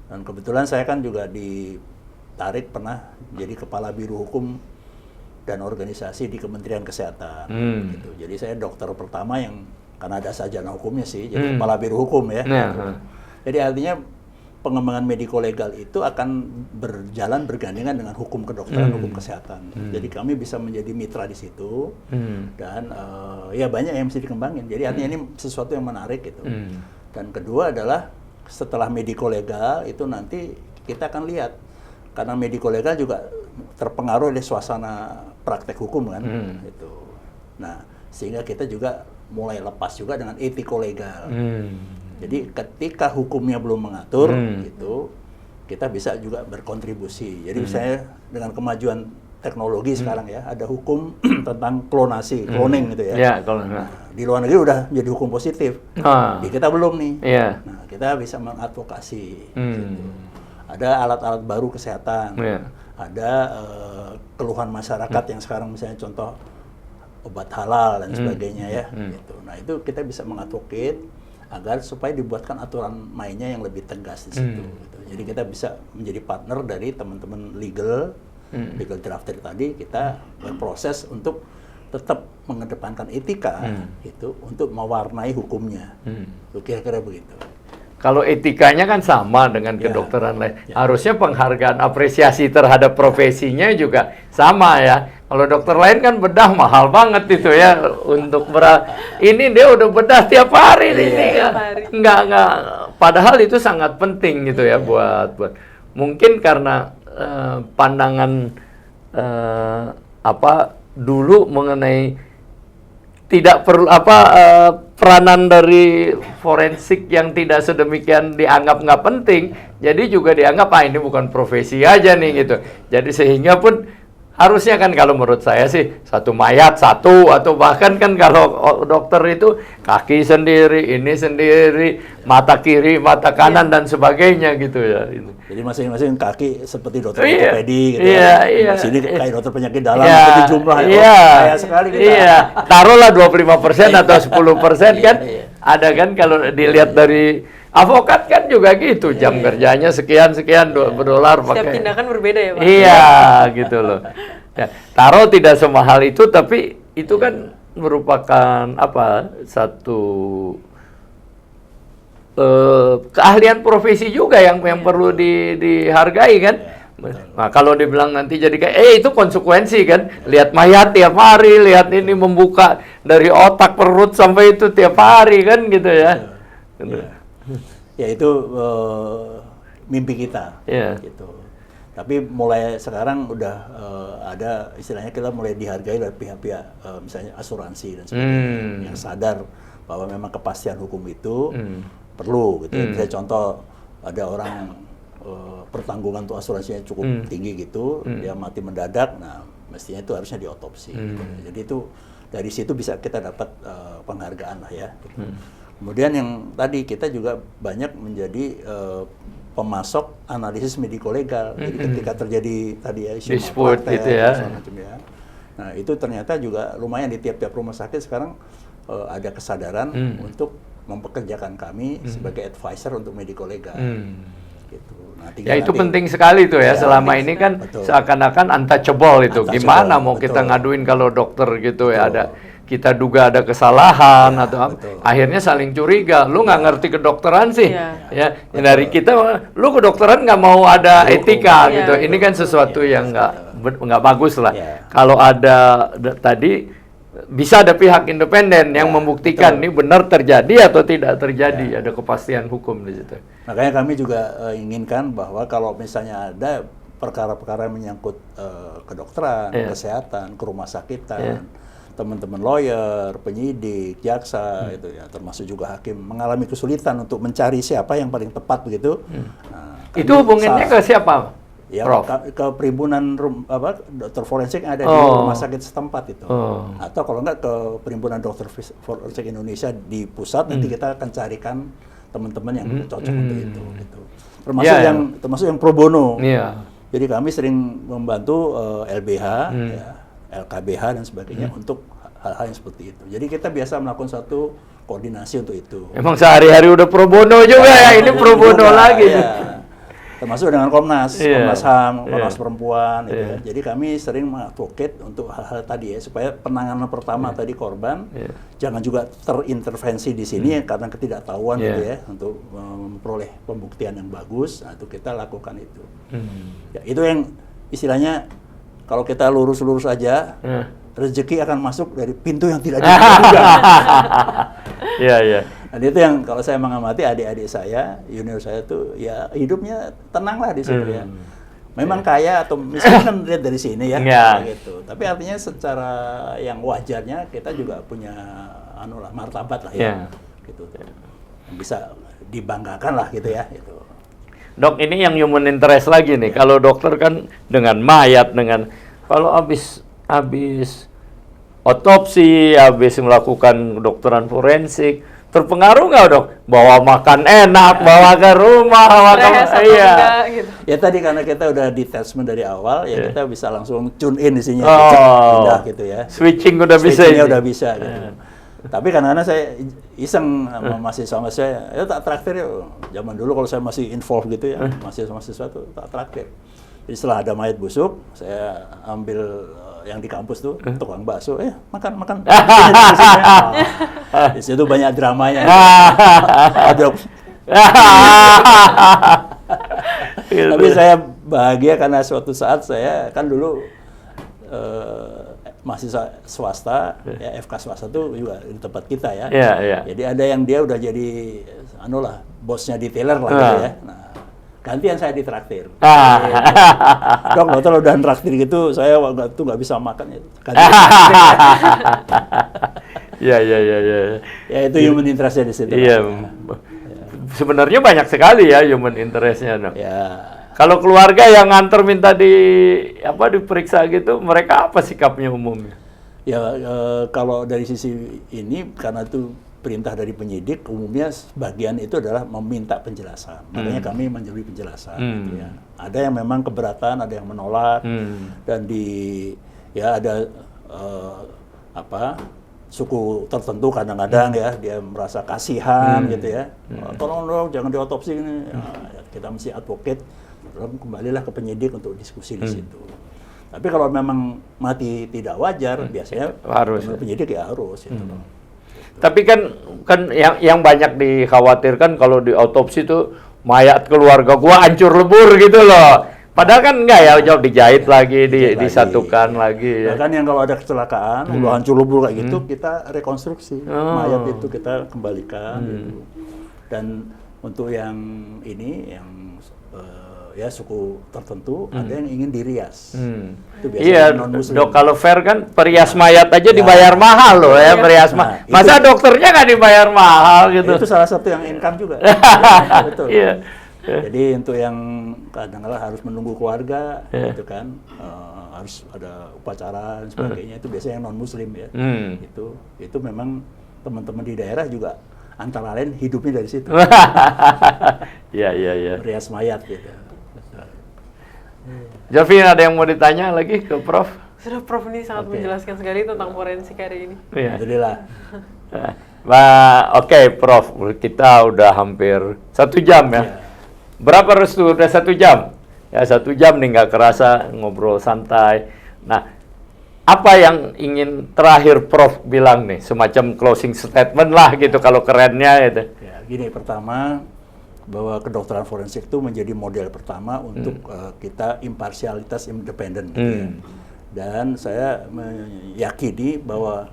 Dan kebetulan saya kan juga ditarik pernah jadi kepala biro hukum dan organisasi di Kementerian Kesehatan. Gitu. Jadi saya dokter pertama yang, karena ada sarjana hukumnya sih, jadi kepala biro hukum ya. Gitu. Jadi artinya pengembangan mediko legal itu akan berjalan bergandengan dengan hukum kedokteran, hukum kesehatan. Jadi kami bisa menjadi mitra di situ, dan ya banyak yang mesti dikembangin. Jadi artinya ini sesuatu yang menarik gitu. Dan kedua adalah setelah mediko legal itu nanti kita akan lihat, karena mediko legal juga terpengaruh oleh suasana praktek hukum kan, gitu. Nah, sehingga kita juga mulai lepas juga dengan etiko legal. Jadi ketika hukumnya belum mengatur, gitu, kita bisa juga berkontribusi. Jadi misalnya dengan kemajuan teknologi sekarang ya, ada hukum tentang klonasi, cloning gitu ya. Nah, di luar negeri udah menjadi hukum positif. Di kita belum nih. Nah, kita bisa mengadvokasi. Gitu. Ada alat-alat baru kesehatan. Ada keluhan masyarakat yang sekarang misalnya contoh obat halal dan sebagainya ya. Gitu. Nah, itu kita bisa mengadvocate agar supaya dibuatkan aturan mainnya yang lebih tegas di situ. Gitu. Jadi kita bisa menjadi partner dari teman-teman legal drafter tadi, kita berproses untuk tetap mengedepankan etika itu untuk mewarnai hukumnya. Kira-kira begitu. Kalau etikanya kan sama dengan kedokteran lain. Harusnya penghargaan apresiasi terhadap profesinya juga sama ya. Kalau dokter lain kan bedah mahal banget itu ya untuk ini dia udah bedah tiap hari ini. Enggak. Padahal itu sangat penting gitu ya buat mungkin karena pandangan dulu mengenai tidak perlu peranan dari forensik yang tidak sedemikian dianggap nggak penting, jadi juga dianggap ini bukan profesi aja nih gitu. Jadi sehingga pun harusnya kan kalau menurut saya sih satu mayat satu, atau bahkan kan kalau dokter itu kaki sendiri, ini sendiri, mata kiri, mata kanan dan sebagainya gitu ya. Jadi masing-masing kaki seperti dokter ortopedi gitu ya. Sini kayak dokter penyakit dalam, seperti jumlah kaya sekali kita. Taruhlah 25% atau 10% kan. Ada kan kalau dilihat dari avokat kan juga gitu, jam kerjanya sekian $2 pakai. Setiap tindakan berbeda ya Pak? Iya, gitu loh. Ya, taruh tidak semahal itu, tapi itu kan merupakan satu keahlian profesi juga yang perlu dihargai kan. Nah, kalau dibilang nanti jadi kayak itu konsekuensi kan, lihat mayat tiap hari, lihat ini membuka dari otak perut sampai itu tiap hari kan gitu ya. Ya itu mimpi kita gitu. Tapi mulai sekarang udah ada istilahnya, kita mulai dihargai oleh pihak-pihak misalnya asuransi dan sebagainya yang sadar bahwa memang kepastian hukum itu perlu gitu. Misalnya contoh ada orang pertanggungan untuk asuransinya cukup tinggi gitu, dia mati mendadak, nah mestinya itu harusnya diotopsi. Gitu. Jadi itu dari situ bisa kita dapat penghargaan lah ya. Gitu. Kemudian yang tadi kita juga banyak menjadi pemasok analisis mediko legal. Jadi ketika terjadi tadi ya isu malpraktek gitu ya. Nah itu ternyata juga lumayan di tiap-tiap rumah sakit sekarang ada kesadaran untuk mempekerjakan kami sebagai advisor untuk mediko legal. Gitu. Nah, ya itu penting sekali tuh ya. Selama ini kan seakan-akan untouchable itu. Gimana mau kita ngaduin kalau dokter gitu ya, kita duga ada kesalahan atau akhirnya saling curiga. Lu nggak ngerti kedokteran sih, ya dari kita, lu kedokteran nggak mau ada etika gitu. Ini kan sesuatu yang nggak bagus lah. Kalau ada tadi bisa ada pihak independen yang membuktikan ini benar terjadi atau tidak terjadi, ada kepastian hukum di situ. Makanya kami juga inginkan bahwa kalau misalnya ada perkara-perkara yang menyangkut kedokteran, kesehatan, ke rumah sakitan, teman-teman lawyer, penyidik, jaksa, itu ya, termasuk juga hakim mengalami kesulitan untuk mencari siapa yang paling tepat begitu. Nah, itu hubungannya ke siapa? Ya, ke perhimpunan dokter forensik yang ada di rumah sakit setempat itu. Atau kalau enggak ke perhimpunan dokter forensik Indonesia di pusat, nanti kita akan carikan teman-teman yang cocok untuk itu. Gitu. Termasuk yang pro bono. Jadi kami sering membantu LBH, LKBH dan sebagainya untuk hal-hal yang seperti itu. Jadi kita biasa melakukan satu koordinasi untuk itu. Emang sehari-hari udah pro bono juga ya, ini pro bono lagi. termasuk dengan Komnas, Komnas HAM, Komnas Iya. Perempuan, gitu Iya. ya. Jadi kami sering mengadvocate untuk hal-hal tadi ya, supaya penanganan pertama tadi korban jangan juga terintervensi di sini karena ketidaktahuan gitu ya, untuk memperoleh pembuktian yang bagus. Nah, itu kita lakukan itu. Ya, itu yang istilahnya kalau kita lurus-lurus aja, rezeki akan masuk dari pintu yang tidak diduga. Iya, iya. Dan itu yang kalau saya mengamati adik-adik saya, junior saya tuh ya hidupnya tenang lah di situ ya. Memang kaya atau miskin kan lihat dari sini ya, gitu. Tapi artinya secara yang wajarnya kita juga punya martabat lah ya, gitu. Yang bisa dibanggakan lah gitu ya. Gitu. Dok, ini yang human interest lagi nih. Kalau dokter kan dengan mayat, kalau habis otopsi, habis melakukan kedokteran forensik, terpengaruh nggak dok? Bawa makan enak, bawa ke rumah, gitu. Ya tadi karena kita udah detachment dari awal, ya kita bisa langsung tune in di sini, pindah gitu ya. Switching udah bisa. Switchingnya udah bisa gitu. Tapi kadang-kadang saya iseng sama mahasiswa saya, ya tak traktir yuk. Zaman dulu kalau saya masih involved gitu ya, mahasiswa tuh tak traktir. Jadi setelah ada mayat busuk, saya ambil yang di kampus tuh, tukang bakso, makan. Di situ banyak dramanya. Ada. Tapi saya bahagia karena suatu saat saya kan dulu mahasiswa swasta, ya FK swasta tuh juga di tempat kita ya. Jadi ada yang dia udah jadi bosnya detailer lah gitu ya. Nah, gantian saya ditraktir. Dok, kalau udah traktir gitu, saya waktu itu nggak bisa makan ya. Iya. Ya itu human interest-nya di situ. Iya. Sebenarnya banyak sekali ya human interest-nya, dok. Ya. Kalau keluarga yang nganter minta diperiksa gitu, mereka apa sikapnya umumnya? Ya kalau dari sisi ini karena itu perintah dari penyidik, umumnya sebagian itu adalah meminta penjelasan. Makanya kami menjadi penjelasan. Gitu ya. Ada yang memang keberatan, ada yang menolak, dan ada suku tertentu kadang-kadang ya dia merasa kasihan gitu ya. Tolong dong jangan diotopsi ini. Kita mesti advocate, kembalilah ke penyidik untuk diskusi di situ. Tapi kalau memang mati tidak wajar, biasanya harus penyidik ya harus. Gitu. Tapi kan yang banyak dikhawatirkan kalau di autopsi tuh mayat keluarga gua hancur lebur gitu loh. Padahal kan enggak ya, jauh dijahit lagi, disatukan lagi. Bahkan yang kalau ada kecelakaan, udah hancur lebur kayak gitu, kita rekonstruksi mayat itu kita kembalikan. Gitu. Dan untuk yang ini, yang suku tertentu, ada yang ingin dirias. Itu iya, non-muslim. dok, kalau fair kan perias mayat aja dibayar mahal loh ya, perias mahal. Masa dokternya nggak dibayar mahal gitu? Itu salah satu yang income juga. Betul. Iya. Jadi untuk yang kadang-kadang harus menunggu keluarga, gitu kan, harus ada upacara dan sebagainya, itu biasanya yang non-muslim ya. Itu memang teman-teman di daerah juga antara lain hidupnya dari situ. Iya. Merias mayat gitu. Jovin, ada yang mau ditanya lagi ke Prof? Sudah Prof ini sangat menjelaskan sekali tentang forensik hari ini. Alhamdulillah. Oke, Prof, kita udah hampir 1 jam ya. Berapa restu? Udah 1 jam? Ya 1 jam nih, nggak kerasa ngobrol santai. Nah, apa yang ingin terakhir Prof bilang nih? Semacam closing statement lah gitu kalau kerennya gitu. Ya, gini, pertama bahwa kedokteran forensik itu menjadi model pertama untuk kita imparsialitas independen. Gitu ya. Dan saya meyakini bahwa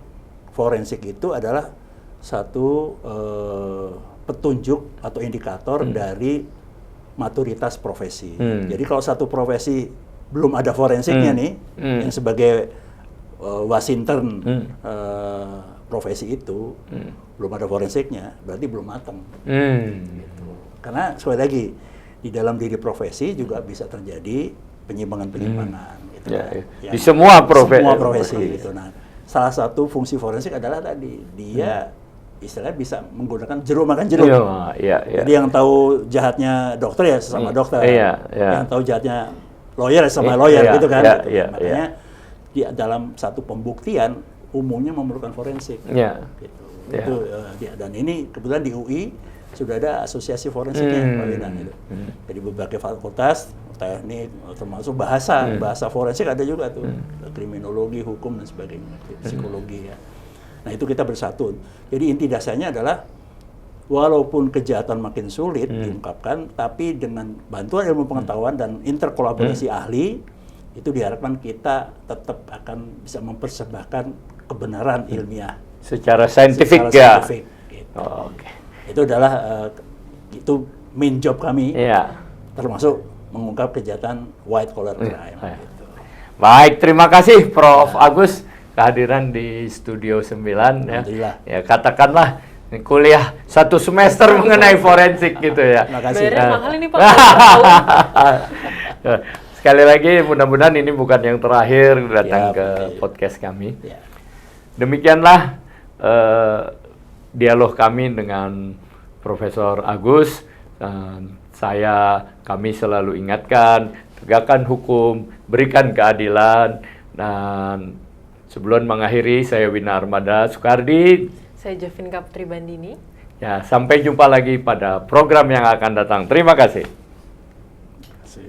forensik itu adalah satu petunjuk atau indikator dari maturitas profesi. Jadi kalau satu profesi belum ada forensiknya nih, yang sebagai wasintern profesi itu belum ada forensiknya, berarti belum matang. Gitu. Karena sekali lagi di dalam diri profesi juga bisa terjadi penyimpangan-penyimpangan. Gitu, di semua profesi. Gitu. Nah, salah satu fungsi forensik adalah tadi dia istilahnya bisa menggunakan jeruk makan jeruk. Jadi yang tahu jahatnya dokter ya sesama dokter, yang tahu jahatnya lawyer ya sama lawyer gitu kan. Makanya di dalam satu pembuktian umumnya memerlukan forensik. Gitu. Dan ini kebetulan di UI sudah ada asosiasi forensiknya, Pak Winan itu. Jadi berbagai fakultas, teknik, termasuk bahasa forensik ada juga tuh, kriminologi, hukum dan sebagainya, psikologi ya. Nah itu kita bersatu. Jadi inti dasarnya adalah walaupun kejahatan makin sulit diungkapkan, tapi dengan bantuan ilmu pengetahuan dan interkolaborasi ahli, itu diharapkan kita tetap akan bisa mempersembahkan kebenaran ilmiah. Secara saintifik ya. Gitu. Oke. Itu adalah itu main job kami, termasuk mengungkap kejahatan white collar crime. Gitu. Baik, terima kasih Prof. Agus kehadiran di Studio 9 ya. Ya katakanlah kuliah 1 semester mengenai forensik gitu ya. Terima kasih. Mahal ini Pak. Sekali lagi mudah-mudahan ini bukan yang terakhir datang ke podcast kami. Demikianlah dialog kami dengan Profesor Agus. Kami selalu ingatkan, tegakkan hukum, berikan keadilan. Dan sebelum mengakhiri, saya Wina Armada Soekardi. Saya Jovin Kaptri Bandini. Ya, sampai jumpa lagi pada program yang akan datang. Terima kasih.